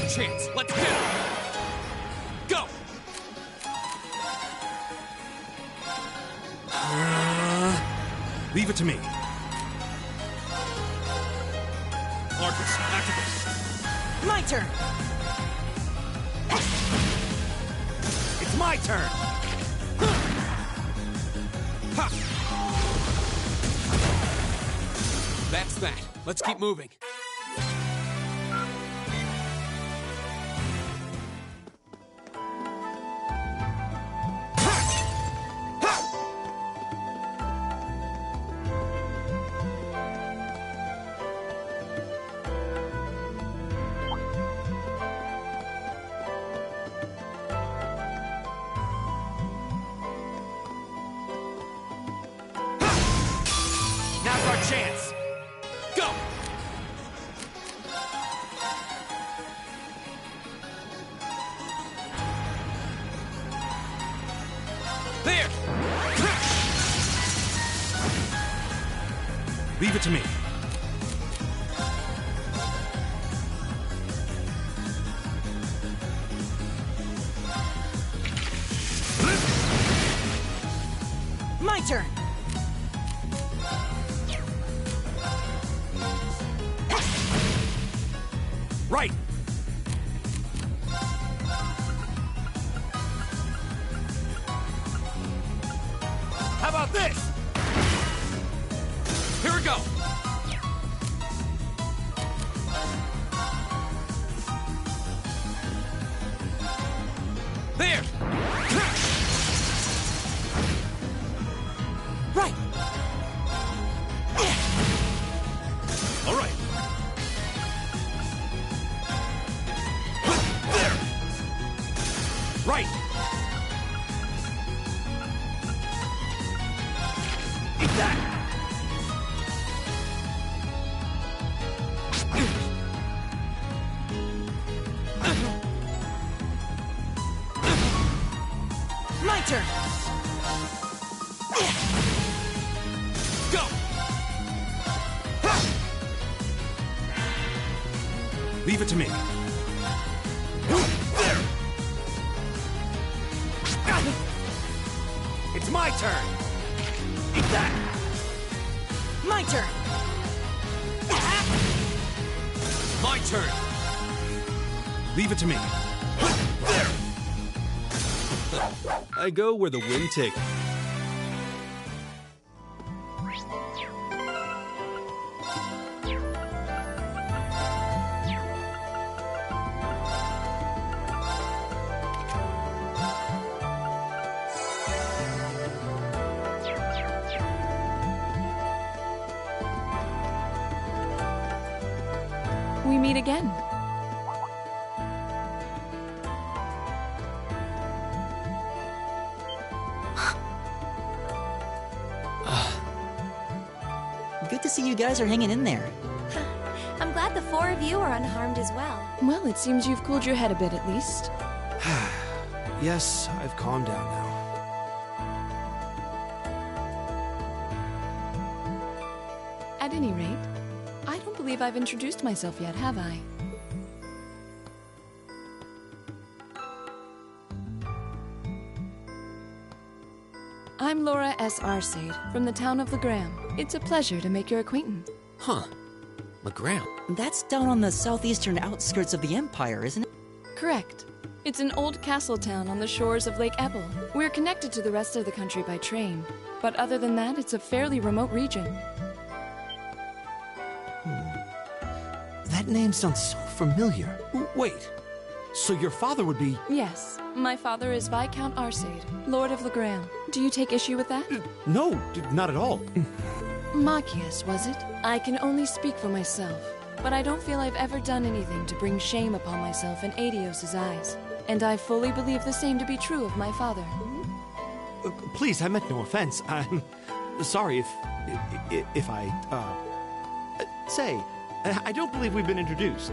Chance. Let's get it. Go. Leave it to me. Arcus, Activus. My turn. It's my turn. Ha. That's that. Let's keep moving. Now's our chance. Go! There! Leave it to me. My turn. Right. How about this? Here we go! There! Right. All right. Right! Eat that! My turn! Go! Leave it to me. It's my turn! Eat that! My turn! My turn! Leave it to me. I go where the wind takes me. We meet again. Good to see you guys are hanging in there. I'm glad the four of you are unharmed as well. Well, it seems you've cooled your head a bit at least. Yes, I've calmed down now. At any rate, I don't believe I've introduced myself yet, have I? I'm Laura S. Arcade, from the town of Legram. It's a pleasure to make your acquaintance. Huh. Legram? That's down on the southeastern outskirts of the Empire, isn't it? Correct. It's an old castle town on the shores of Lake Ebble. We're connected to the rest of the country by train, but other than that, it's a fairly remote region. That name sounds so familiar. Wait, so your father would be... Yes, my father is Viscount Arcade, Lord of Legram. Do you take issue with that? No, not at all. Machias, was it? I can only speak for myself, but I don't feel I've ever done anything to bring shame upon myself in Adios's eyes. And I fully believe the same to be true of my father. Please, I meant no offense. I'm sorry if I, say, I don't believe we've been introduced.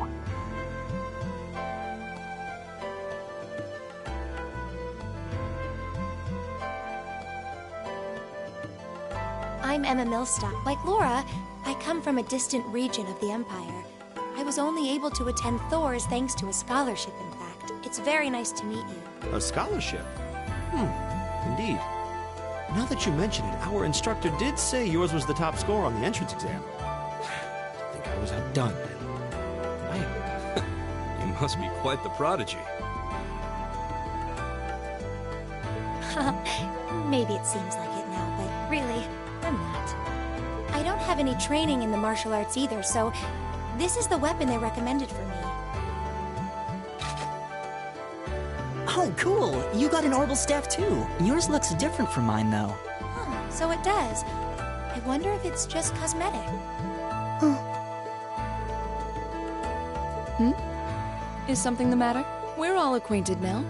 I'm Emma Millstock. Like Laura, I come from a distant region of the Empire. I was only able to attend Thor's thanks to a scholarship, in fact. It's very nice to meet you. A scholarship? Indeed. Now that you mention it, our instructor did say yours was the top score on the entrance exam. I think I was outdone. You must be quite the prodigy. Maybe it seems like it now, but really, I'm not. I don't have any training in the martial arts either, so this is the weapon they recommended for me. Oh, cool! You got an orbital staff too. Yours looks different from mine, though. Huh, so it does. I wonder if it's just cosmetic. Is something the matter? We're all acquainted now.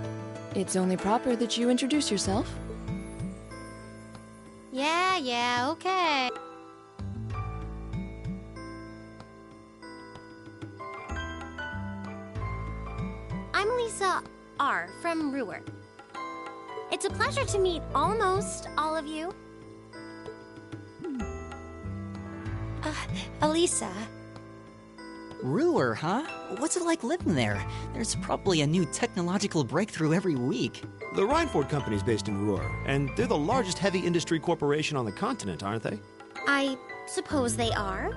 It's only proper that you introduce yourself. Yeah, okay. I'm Lisa R. from Ruhr. It's a pleasure to meet almost all of you. Elisa. Ruhr, huh? What's it like living there? There's probably a new technological breakthrough every week. The Reinford Company's based in Ruhr, and they're the largest heavy industry corporation on the continent, aren't they? I suppose they are.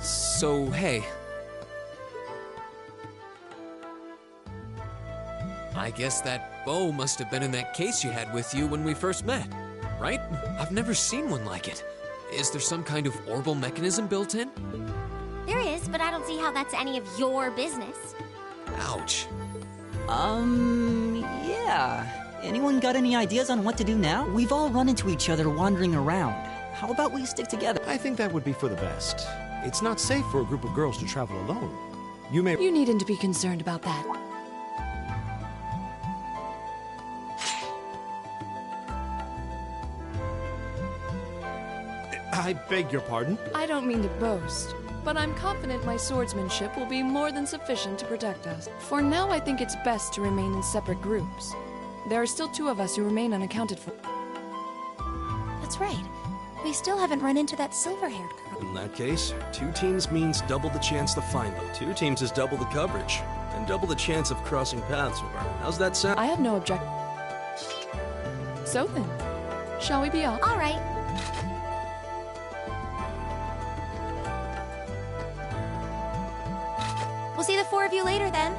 So, hey. I guess that bow must have been in that case you had with you when we first met, right? I've never seen one like it. Is there some kind of orbital mechanism built in? There is, but I don't see how that's any of your business. Ouch. Yeah. Anyone got any ideas on what to do now? We've all run into each other wandering around. How about we stick together? I think that would be for the best. It's not safe for a group of girls to travel alone. You needn't to be concerned about that. I beg your pardon? I don't mean to boast, but I'm confident my swordsmanship will be more than sufficient to protect us. For now, I think it's best to remain in separate groups. There are still 2 of us who remain unaccounted for. That's right. We still haven't run into that silver-haired girl. In that case, 2 teams means double the chance to find them. 2 teams is double the coverage, and double the chance of crossing paths with her. How's that sound? I have no objection. So then, shall we be off? All right. We'll see the 4 of you later, then.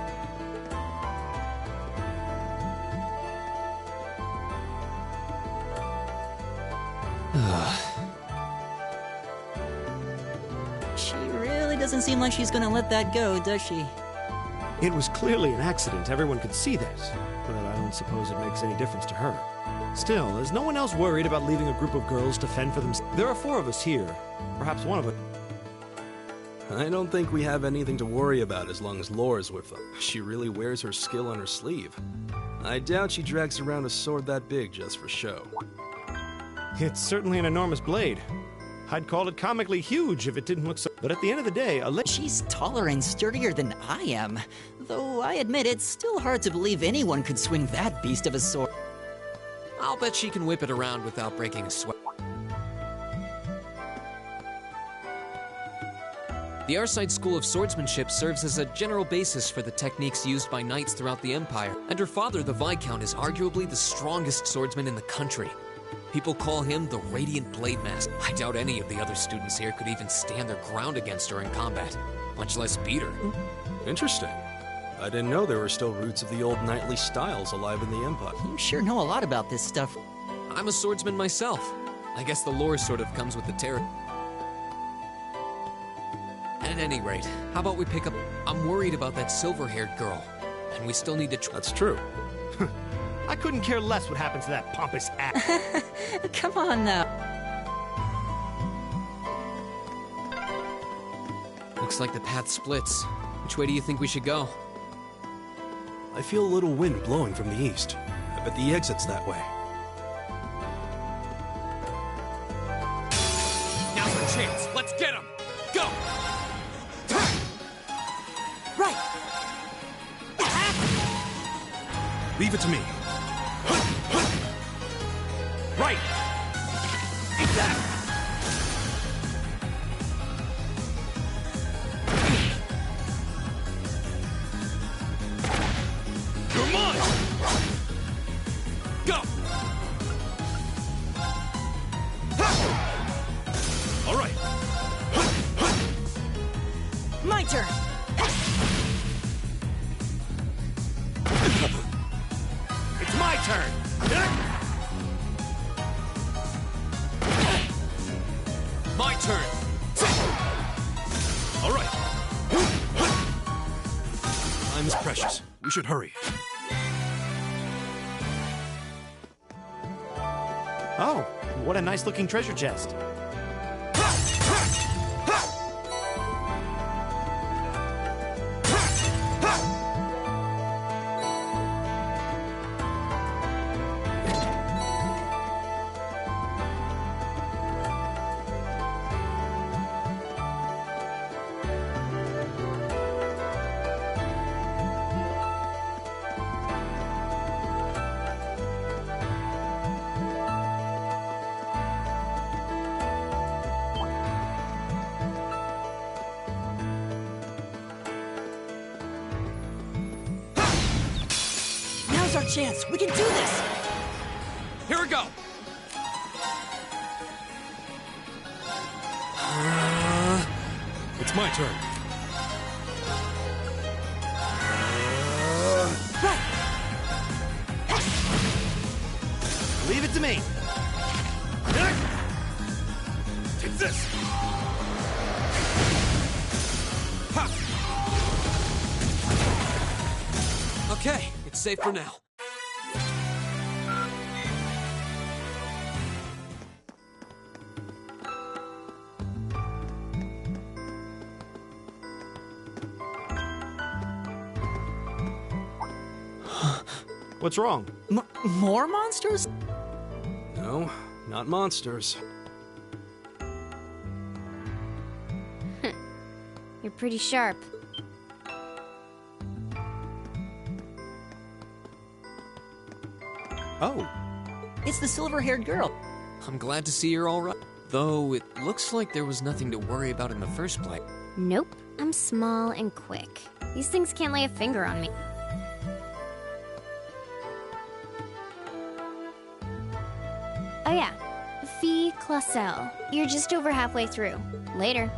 She really doesn't seem like she's gonna let that go, does she? It was clearly an accident. Everyone could see that. But I don't suppose it makes any difference to her. Still, is no one else worried about leaving a group of girls to fend for themselves? There are 4 of us here. Perhaps one of us... I don't think we have anything to worry about as long as Laura's with them. She really wears her skill on her sleeve. I doubt she drags around a sword that big just for show. It's certainly an enormous blade. I'd call it comically huge if it didn't look so... But at the end of the day, She's taller and sturdier than I am. Though I admit it's still hard to believe anyone could swing that beast of a sword. I'll bet she can whip it around without breaking a sweat. The Arcide School of Swordsmanship serves as a general basis for the techniques used by knights throughout the Empire, and her father, the Viscount, is arguably the strongest swordsman in the country. People call him the Radiant Blade Master. I doubt any of the other students here could even stand their ground against her in combat, much less beat her. Interesting. I didn't know there were still roots of the old knightly styles alive in the Empire. You sure know a lot about this stuff. I'm a swordsman myself. I guess the lore sort of comes with the territory. At any rate, how about we pick up... I'm worried about that silver-haired girl, and we still need to That's true. I couldn't care less what happens to that pompous ass. Come on now. Looks like the path splits. Which way do you think we should go? I feel a little wind blowing from the east. I bet the exit's that way. Now's our chance. Let's get him. Go! Right! Leave it to me. Right! Exactly! You're mine! Go! All right. My turn! It's my turn! My turn. All right. Time is precious. We should hurry. Oh, what a nice looking treasure chest. Now's our chance. We can do this. Here we go. It's my turn. Leave it to me. Take this. Okay, it's safe for now. What's wrong? More monsters? No, not monsters. You're pretty sharp. Oh. It's the silver-haired girl. I'm glad to see you're all right. Though it looks like there was nothing to worry about in the first place. Nope. I'm small and quick. These things can't lay a finger on me. Oh yeah. Fee Clausel. You're just over halfway through. Later.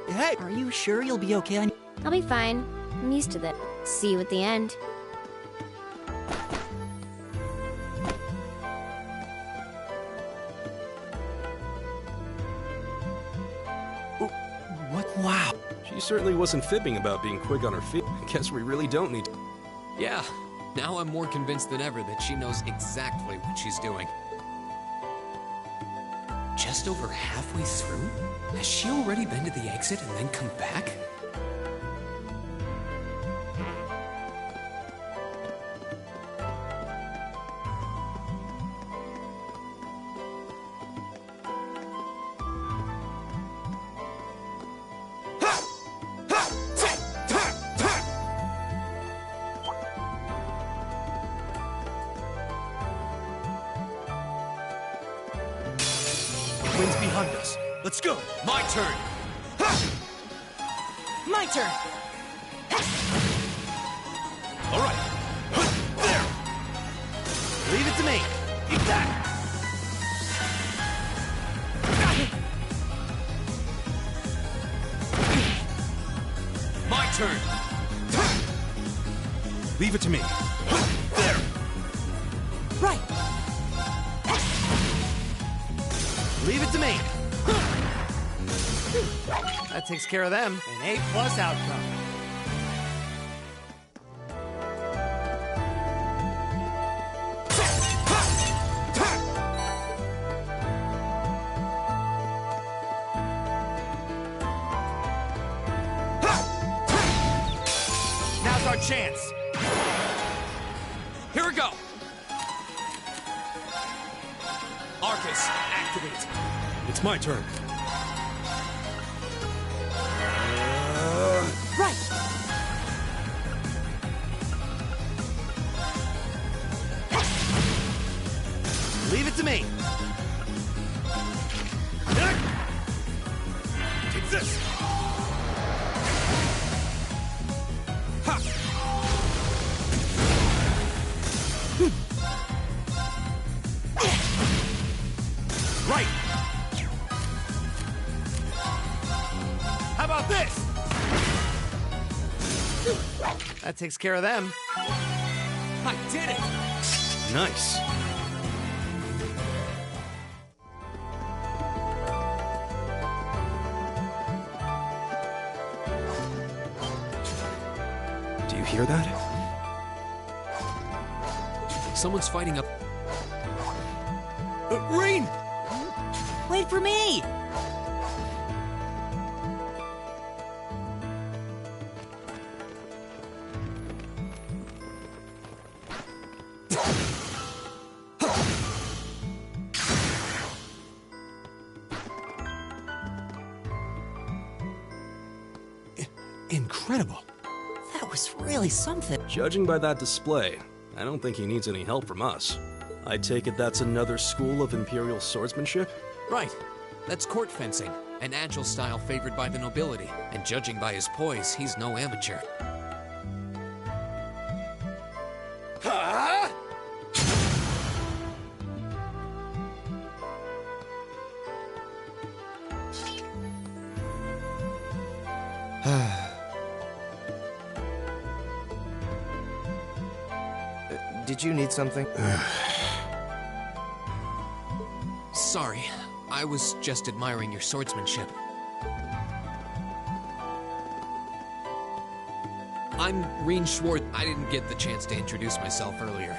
Hey! Are you sure you'll be okay? I'll be fine. I'm used to that. See you at the end. What? Wow. She certainly wasn't fibbing about being quick on her feet. Guess we really don't need to. Yeah, now I'm more convinced than ever that she knows exactly what she's doing. Just over halfway through? Has she already been to the exit and then come back? Wind's behind us. Let's go. My turn. My turn. All right. There. Leave it to me. Eat that. My turn. Leave it to me. There. Right. Leave it to me. That takes care of them. An A+ outcome. Now's our chance. Here we go. Arcus, activate. It's my turn. Right. Leave it to me. Take this. Ha. Right. How about this? That takes care of them. I did it. Nice. Do you hear that? Someone's fighting up. Rain! Wait for me! Incredible. That was really something. Judging by that display, I don't think he needs any help from us. I take it that's another school of Imperial swordsmanship? Right. That's court fencing, an agile style favored by the nobility. And judging by his poise, he's no amateur. Huh? Did you need something? Sorry, I was just admiring your swordsmanship. I'm Reen Schwartz. I didn't get the chance to introduce myself earlier.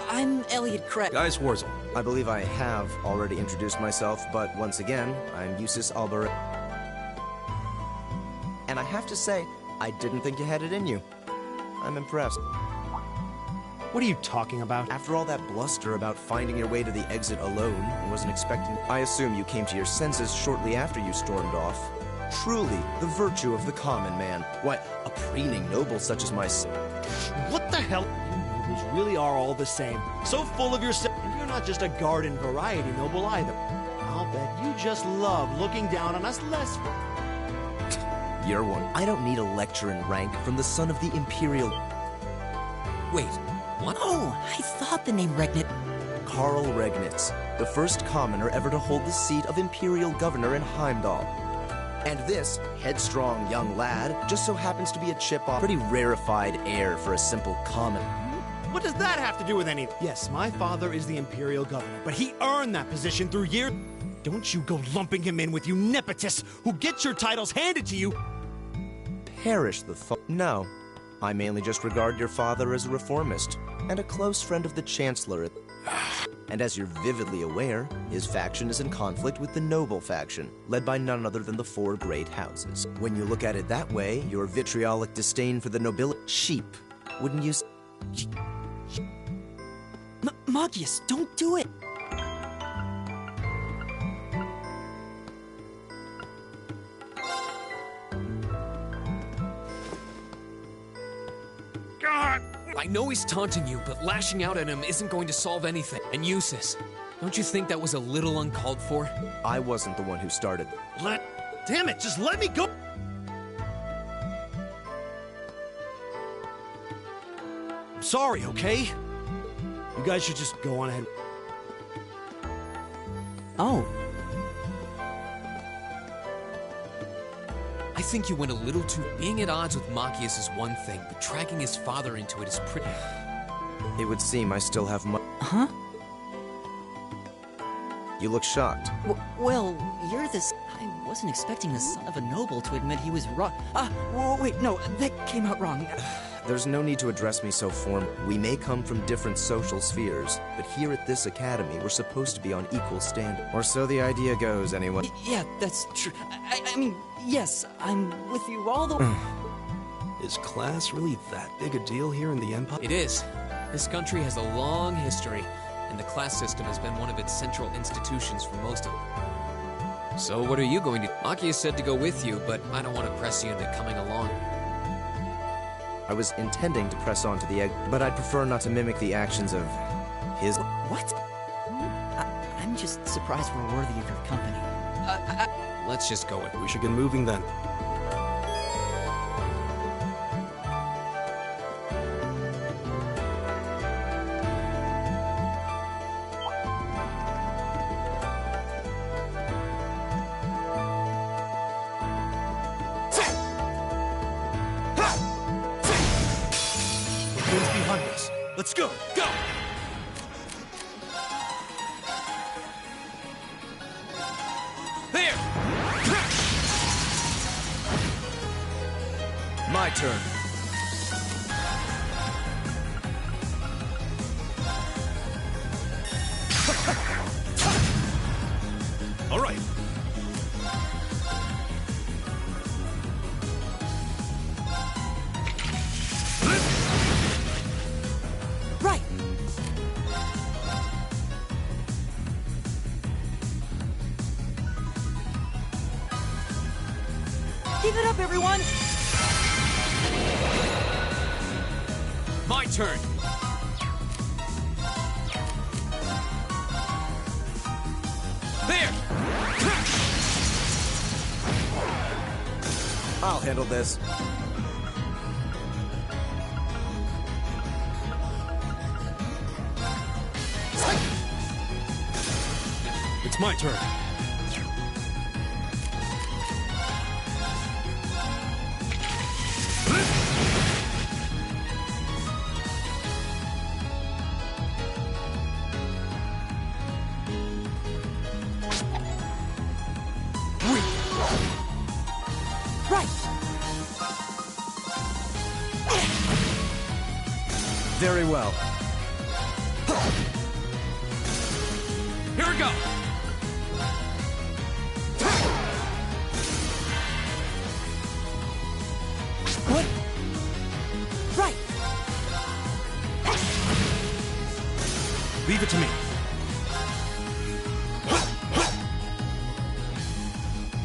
I'm Elliot Kret. Guys, Warzel. I believe I have already introduced myself, but once again, I'm Eustace Albert. And I have to say, I didn't think you had it in you. I'm impressed. What are you talking about? After all that bluster about finding your way to the exit alone, I wasn't expecting... I assume you came to your senses shortly after you stormed off. Truly, the virtue of the common man. Why, a preening noble such as myself. What the hell? You nobles really are all the same. So full of yourself. And you're not just a garden variety noble either. I'll bet you just love looking down on us less... You're one. I don't need a lecture in rank from the son of the Imperial... Wait, what? Oh, I thought the name Regnit... Karl Regnitz, the first commoner ever to hold the seat of Imperial Governor in Heimdall. And this headstrong young lad just so happens to be a chip off pretty rarefied air for a simple common. What does that have to do with anything? Yes, my father is the Imperial Governor, but he earned that position through years... Don't you go lumping him in with you nepotists who get your titles handed to you... Perish the thought. No. I mainly just regard your father as a reformist, and a close friend of the Chancellor. And as you're vividly aware, his faction is in conflict with the noble faction, led by none other than the four great houses. When you look at it that way, your vitriolic disdain for the nobility... Sheep, wouldn't you... Magius, don't do it! I know he's taunting you, but lashing out at him isn't going to solve anything. And Eustace, don't you think that was a little uncalled for? I wasn't the one who started. Damn it, just let me go! I'm sorry, okay? You guys should just go on ahead. Oh. I think you went a little too... Being at odds with Machias is one thing, but dragging his father into it is pretty... It would seem I still have Huh? You look shocked. Well, you're this... I wasn't expecting the son of a noble to admit he was wrong. Wait, no, that came out wrong. There's no need to address me so formally. We may come from different social spheres, but here at this academy, we're supposed to be on equal standing. Or so the idea goes, anyway. Yeah, that's true. I mean, yes, I'm with you all the... Is class really that big a deal here in the Empire? It is. This country has a long history, and the class system has been one of its central institutions for most of it. So what are you going to... Machias said to go with you, but I don't want to press you into coming along. I was intending to press on to the egg, but I'd prefer not to mimic the actions of his... What? I'm just surprised we're worthy of your company. Let's just go with it. We should get moving then. Let's go! Go! There! My turn. All right. Right! Give it up, everyone! My turn! There! I'll handle this. It's my turn. Right! Very well. Here we go! What? Right! Leave it to me.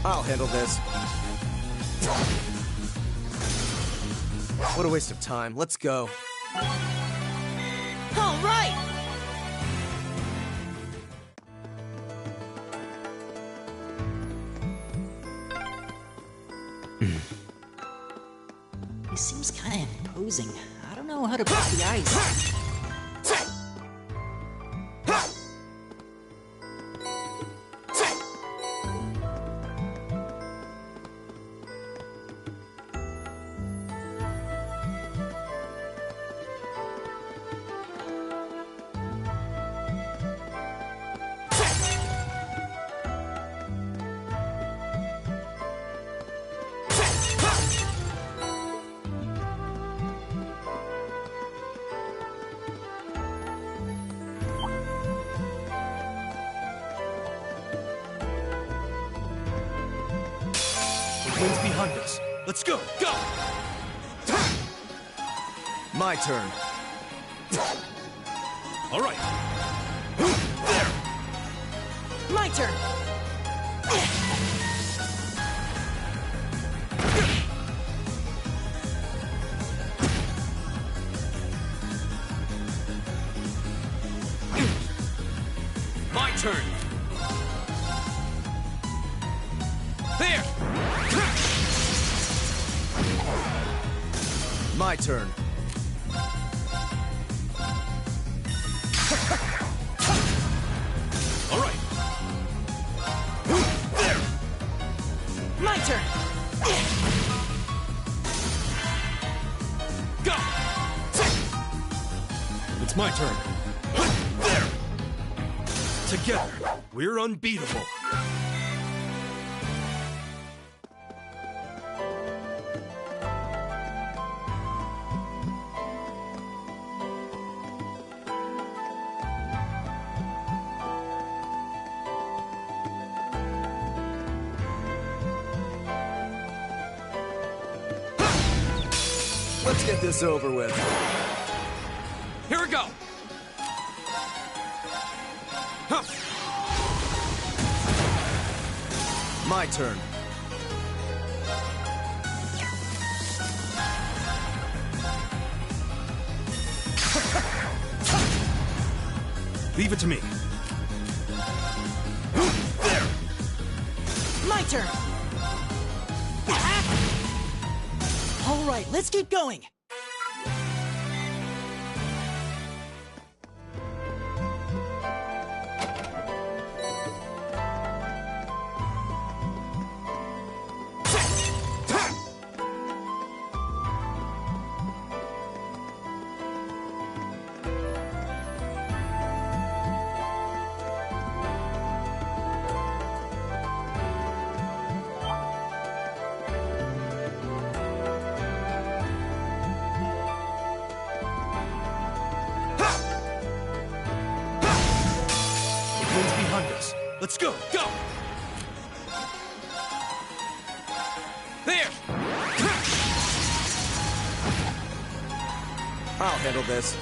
I'll handle this. What a waste of time. Let's go. All right! He seems kind of imposing. I don't know how to break the ice. Wind's behind us. Let's go! Go! My turn. All right. There! My turn! My turn! There! My turn. All right. There. My turn. Go. It's my turn. There. Together, we're unbeatable. Let's get this over with. Here we go! Huh. My turn. Leave it to me. There. My turn. All right, let's keep going. Wind's behind us. Let's go. Go. There! I'll handle this.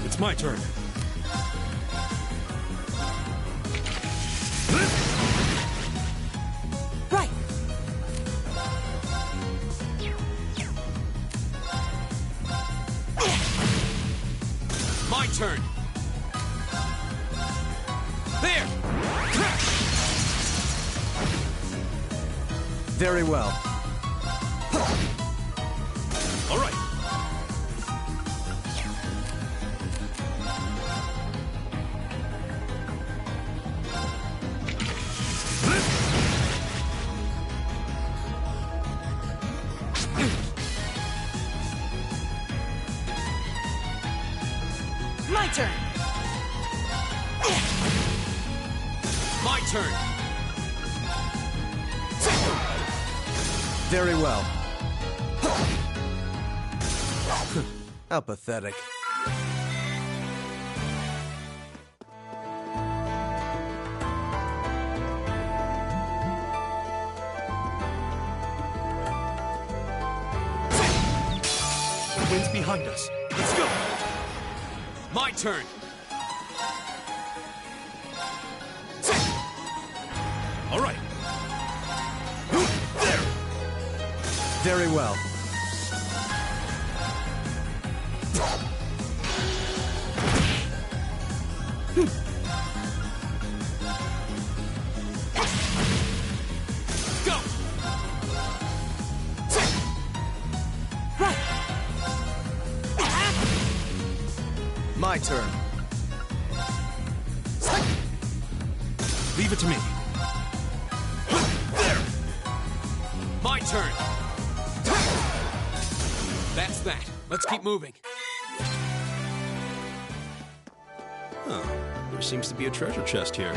It's my turn. Right. My turn! There! Very well. All right. My turn. My turn! Very well. How pathetic. The wind's behind us. Let's go. My turn! All right. There. Very well. Go! Right. My turn. Leave it to me. There. My turn! That's that. Let's keep moving. Huh. There seems to be a treasure chest here.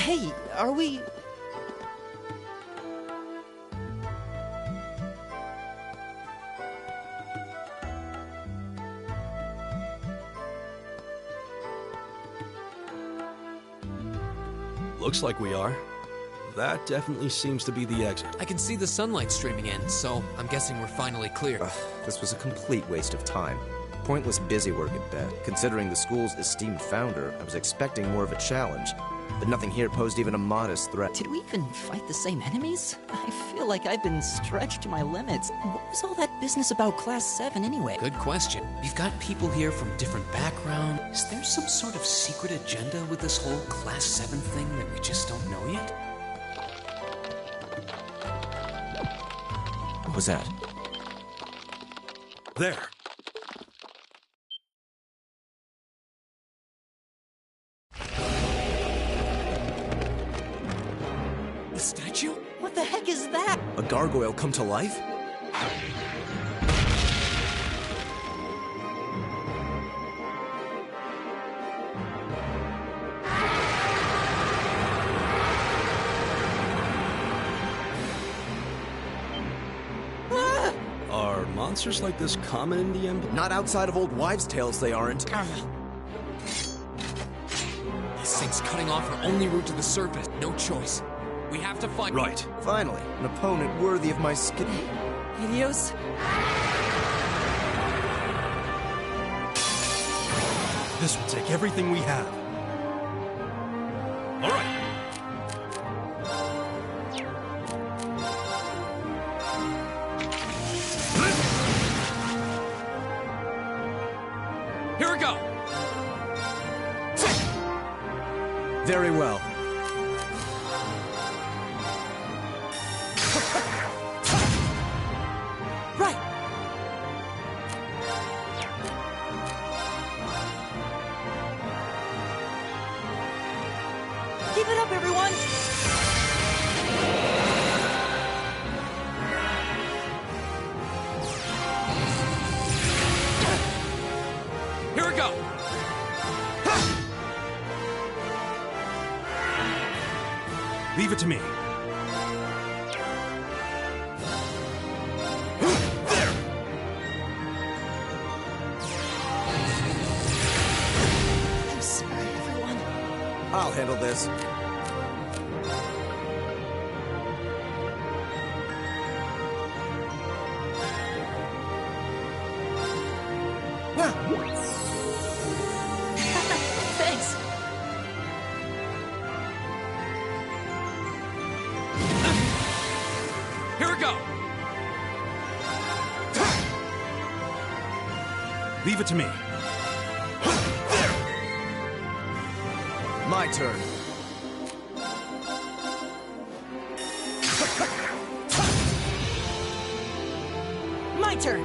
Hey, are we... Looks like we are. That definitely seems to be the exit. I can see the sunlight streaming in, so I'm guessing we're finally clear. This was a complete waste of time. Pointless busy work at best. Considering the school's esteemed founder, I was expecting more of a challenge. But nothing here posed even a modest threat. Did we even fight the same enemies? I feel like I've been stretched to my limits. What was all that business about Class 7 anyway? Good question. We've got people here from different backgrounds. Is there some sort of secret agenda with this whole Class 7 thing that we just don't know yet? What was that? There. The statue? What the heck is that? A gargoyle come to life? Are monsters like this common in the Empire? Not outside of old wives' tales, they aren't. This thing's cutting off our only route to the surface. No choice. We have to fight. Right. Finally, an opponent worthy of my skin. Helios? This will take everything we have. All right. Here we go. Very well. Right! Keep it up, everyone! Here we go. Leave it to me. I'm sorry, everyone. I'll handle this. Thanks. Here we go. Leave it to me. My turn. My turn.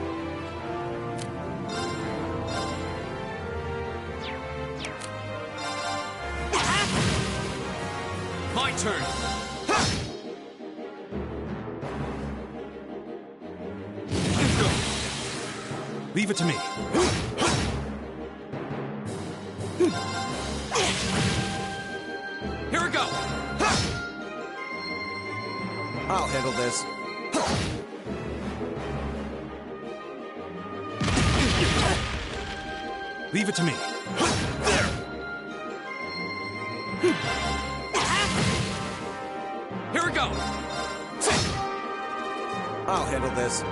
My turn. Leave it to me. Here we go. I'll handle this. Leave it to me. Here we go. I'll handle this.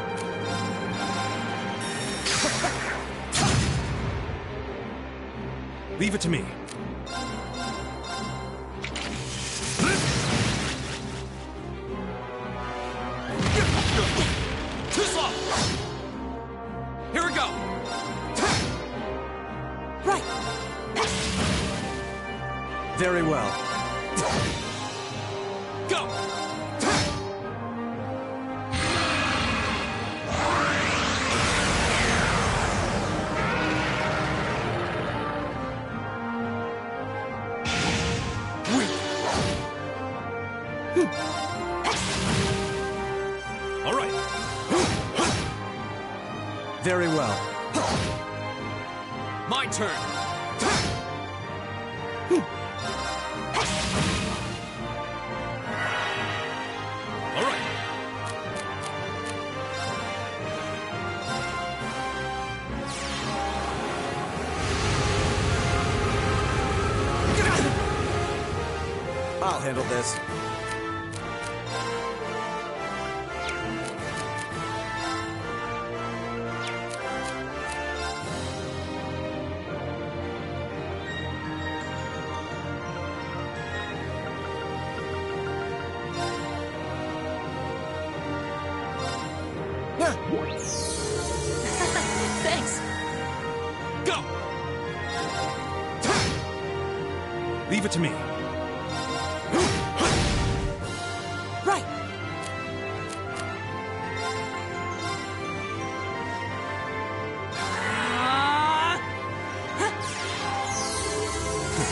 Leave it to me. Too slow. Here we go. Right. Very well. Go. All right. Very well. My turn. I'll handle this. Thanks. Go! Leave it to me. Right.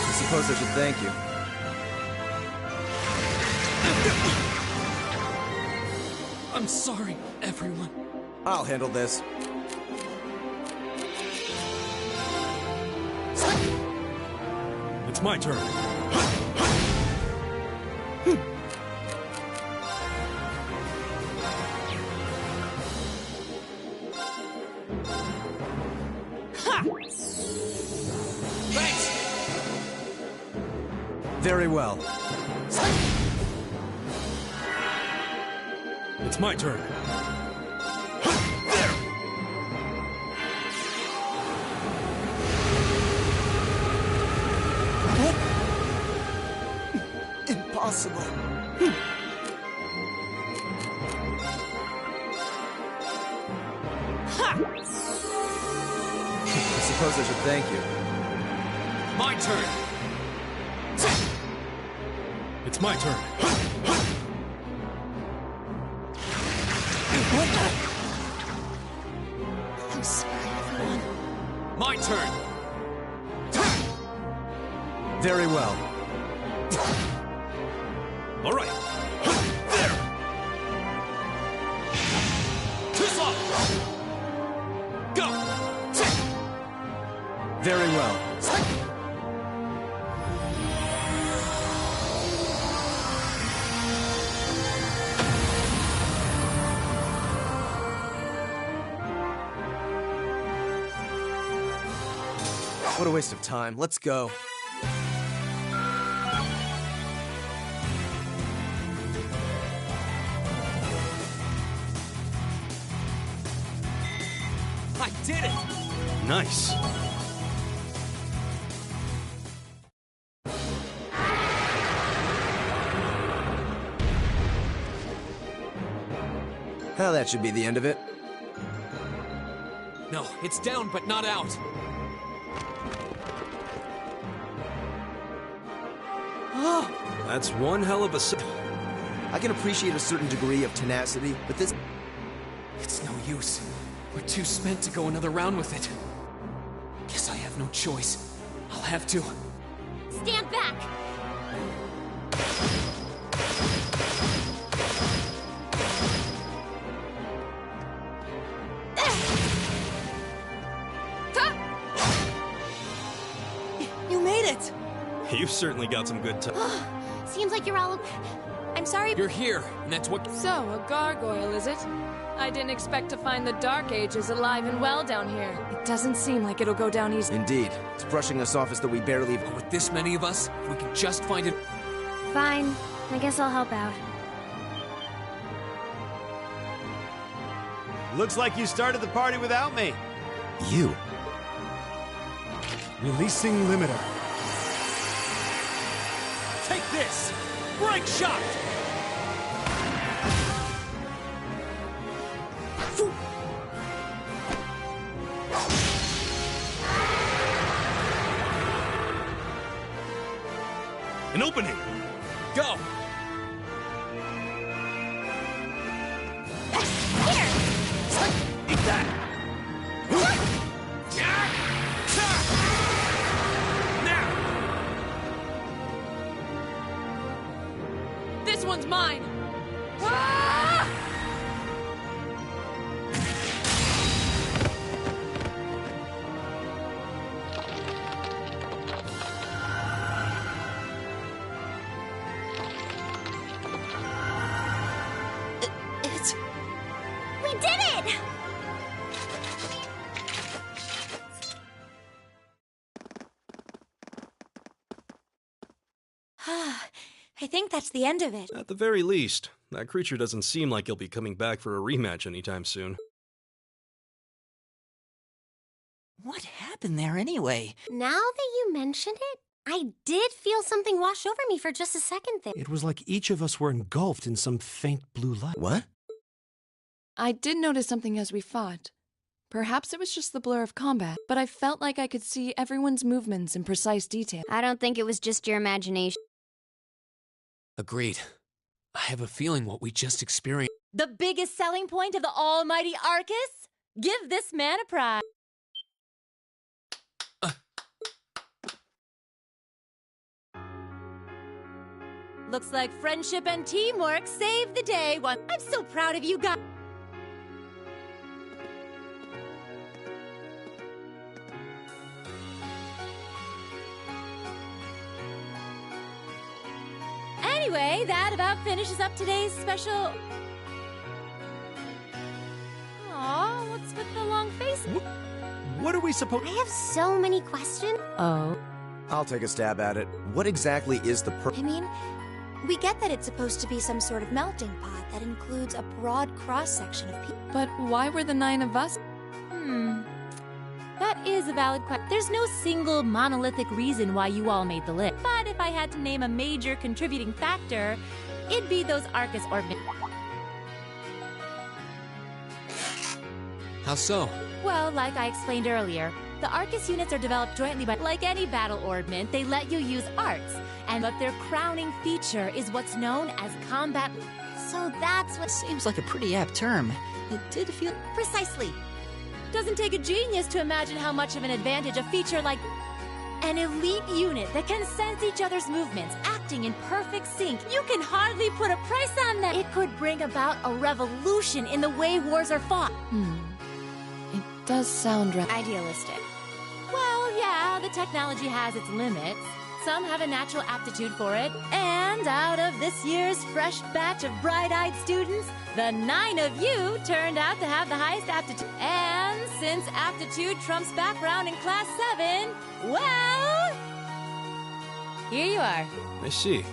I suppose I should thank you. I'm sorry, everyone. I'll handle this. It's my turn. Thanks! Very well. It's my turn. Impossible. I suppose I should thank you. My turn! It's my turn. I'm sorry, everyone. My turn! Very well. All right. There! Twist off! Go! Very well. What a waste of time. Let's go. I did it! Nice. Well, that should be the end of it. No, it's down but not out. That's one hell of a... I can appreciate a certain degree of tenacity, but this... It's no use. We're too spent to go another round with it. Guess I have no choice. I'll have to. Stand back! You made it! You've certainly got some good time. Seems like you're all... I'm sorry, You're here, and that's what... So, a gargoyle, is it? I didn't expect to find the Dark Ages alive and well down here. It doesn't seem like it'll go down easy. Indeed. It's brushing us off as though we barely... But with this many of us, if we can just find it... Fine. I guess I'll help out. Looks like you started the party without me. You? Releasing limiter. Take this! Break shot! An opening! Go! Eat that! This one's mine! We did it! I think that's the end of it. At the very least, that creature doesn't seem like he'll be coming back for a rematch anytime soon. What happened there anyway? Now that you mention it, I did feel something wash over me for just a second there. It was like each of us were engulfed in some faint blue light. What? I did notice something as we fought. Perhaps it was just the blur of combat, but I felt like I could see everyone's movements in precise detail. I don't think it was just your imagination. Agreed. I have a feeling what we just experienced. The biggest selling point of the almighty Arcus? Give this man a prize. Looks like friendship and teamwork saved the day. I'm so proud of you guys. Anyway, that about finishes up today's special... Aw, what's with the long face? What are we supposed... I have so many questions. Oh. I'll take a stab at it. What exactly is the I mean, we get that it's supposed to be some sort of melting pot that includes a broad cross-section of people. But why were the 9 of us? That is a valid question. There's no single monolithic reason why you all made the list. But if I had to name a major contributing factor, it'd be those Arcus orbmen. How so? Well, like I explained earlier, the Arcus units are developed jointly by... Like any battle orbment, they let you use arts. But their crowning feature is what's known as combat... So that's what... Seems like a pretty apt term. It did feel... Precisely. Doesn't take a genius to imagine how much of an advantage a feature like an elite unit that can sense each other's movements, acting in perfect sync. You can hardly put a price on that. It could bring about a revolution in the way wars are fought. It does sound idealistic. Well, yeah, the technology has its limits. Some have a natural aptitude for it. And out of this year's fresh batch of bright-eyed students, the 9 of you turned out to have the highest aptitude. And since aptitude trumps background in Class 7, well, here you are. I see.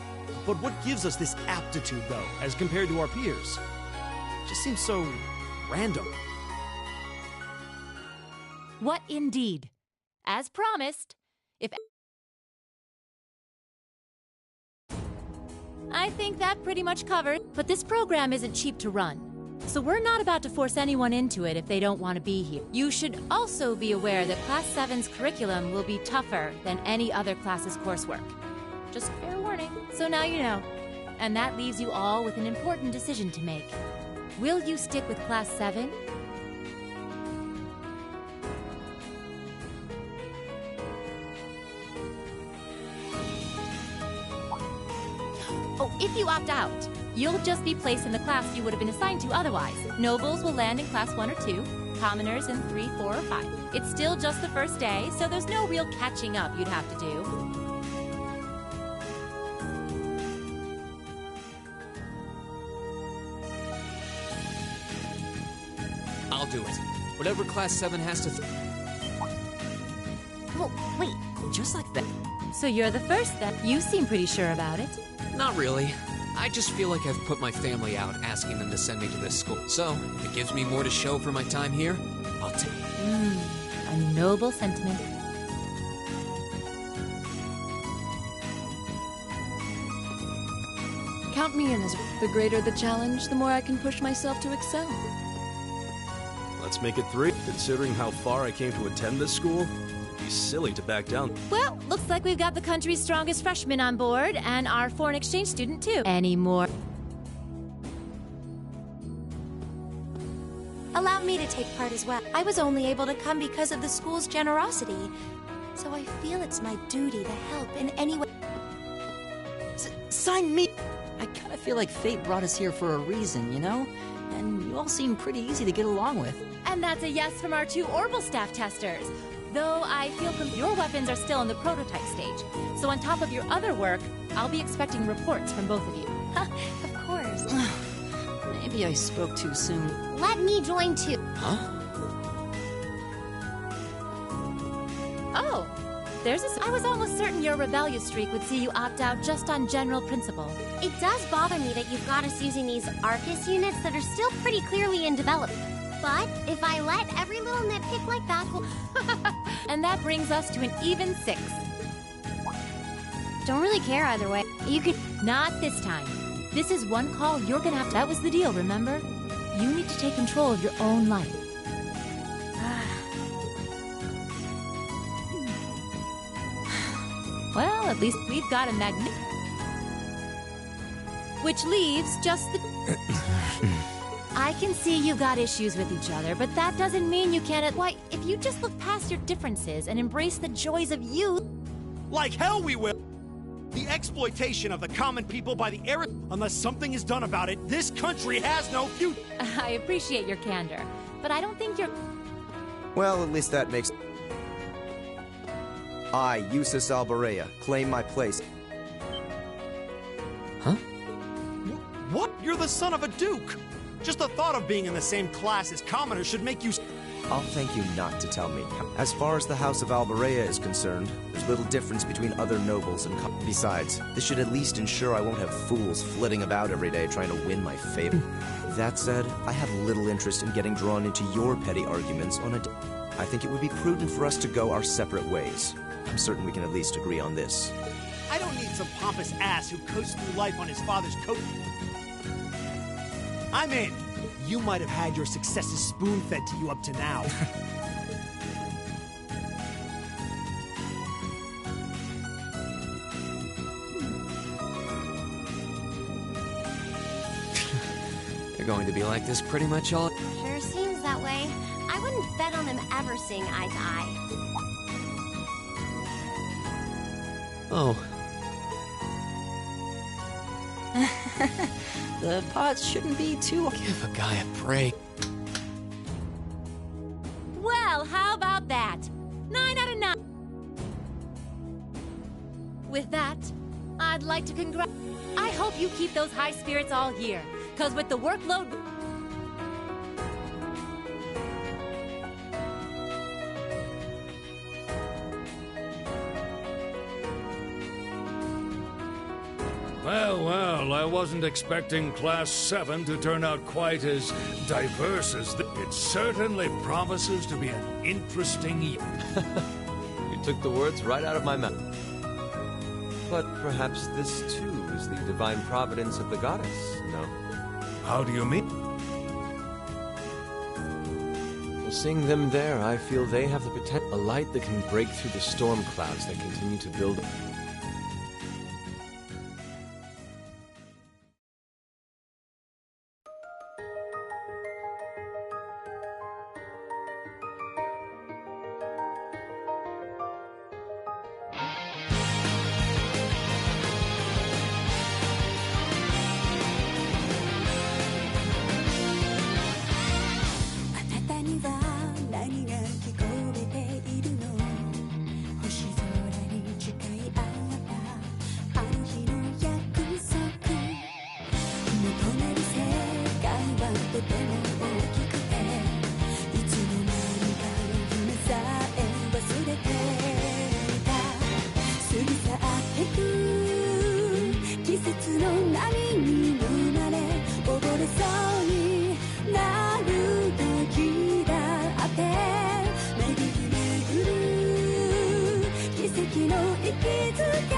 But what gives us this aptitude, though, as compared to our peers? Just seems so random. What indeed? As promised, if... I think that pretty much covered, but this program isn't cheap to run. So we're not about to force anyone into it if they don't want to be here. You should also be aware that Class 7's curriculum will be tougher than any other class's coursework. Just fair warning. So now you know. And that leaves you all with an important decision to make. Will you stick with Class 7? Oh, if you opt out, you'll just be placed in the class you would have been assigned to otherwise. Nobles will land in Class 1 or 2, commoners in 3, 4, or 5. It's still just the first day, so there's no real catching up you'd have to do. I'll do it. Whatever Class 7 has to... Oh, wait. Just like that. So you're the first then. You seem pretty sure about it. Not really. I just feel like I've put my family out asking them to send me to this school. So, if it gives me more to show for my time here, I'll take it. A noble sentiment. Count me in as the greater the challenge, the more I can push myself to excel. Let's make it 3. Considering how far I came to attend this school, it'd be silly to back down. Well, looks like we've got the country's strongest freshman on board, and our foreign exchange student, too. Any more? Allow me to take part as well. I was only able to come because of the school's generosity, so I feel it's my duty to help in any way. Sign me! I kinda feel like fate brought us here for a reason, you know? And you all seem pretty easy to get along with. And that's a yes from our 2 Orbital staff testers. Though I feel your weapons are still in the prototype stage. So on top of your other work, I'll be expecting reports from both of you. Of course. Maybe I spoke too soon. Let me join too. Huh? Oh, I was almost certain your rebellious streak would see you opt out just on general principle. It does bother me that you've got us using these Arcus units that are still pretty clearly in development. But if I let every little nitpick like that go... And that brings us to an even 6. Don't really care either way. You could... Not this time. This is one call you're gonna have to... That was the deal, remember? You need to take control of your own life. Well, at least we've got a which leaves just the... I can see you've got issues with each other, but that doesn't mean you can't... Why, if you just look past your differences and embrace the joys of youth... Like hell we will! The exploitation of the common people by the unless something is done about it, this country has no future! I appreciate your candor, but I don't think you're... Well, at least that makes... I, Yusuf Albarea, claim my place. Huh? What? You're the son of a duke! Just the thought of being in the same class as commoners should make you... I'll thank you not to tell me. As far as the House of Albarea is concerned, there's little difference between other nobles and... Besides, this should at least ensure I won't have fools flitting about every day trying to win my favor. That said, I have little interest in getting drawn into your petty arguments on a... I think it would be prudent for us to go our separate ways. I'm certain we can at least agree on this. I don't need some pompous ass who coasts through life on his father's coat. I'm in. You might have had your successes spoon-fed to you up to now. They're going to be like this pretty much all... Sure seems that way. I wouldn't bet on them ever seeing eye to eye. Oh. The pots shouldn't be too... Give a guy a break. Well, how about that? 9 out of 9. With that, I'd like to I hope you keep those high spirits all year, because with the workload... Well, I wasn't expecting Class 7 to turn out quite as diverse as this. It certainly promises to be an interesting year. You took the words right out of my mouth. But perhaps this, too, is the divine providence of the goddess, no? How do you mean? Well, seeing them there, I feel they have the potential. A light that can break through the storm clouds that continue to build...奇跡の息づけ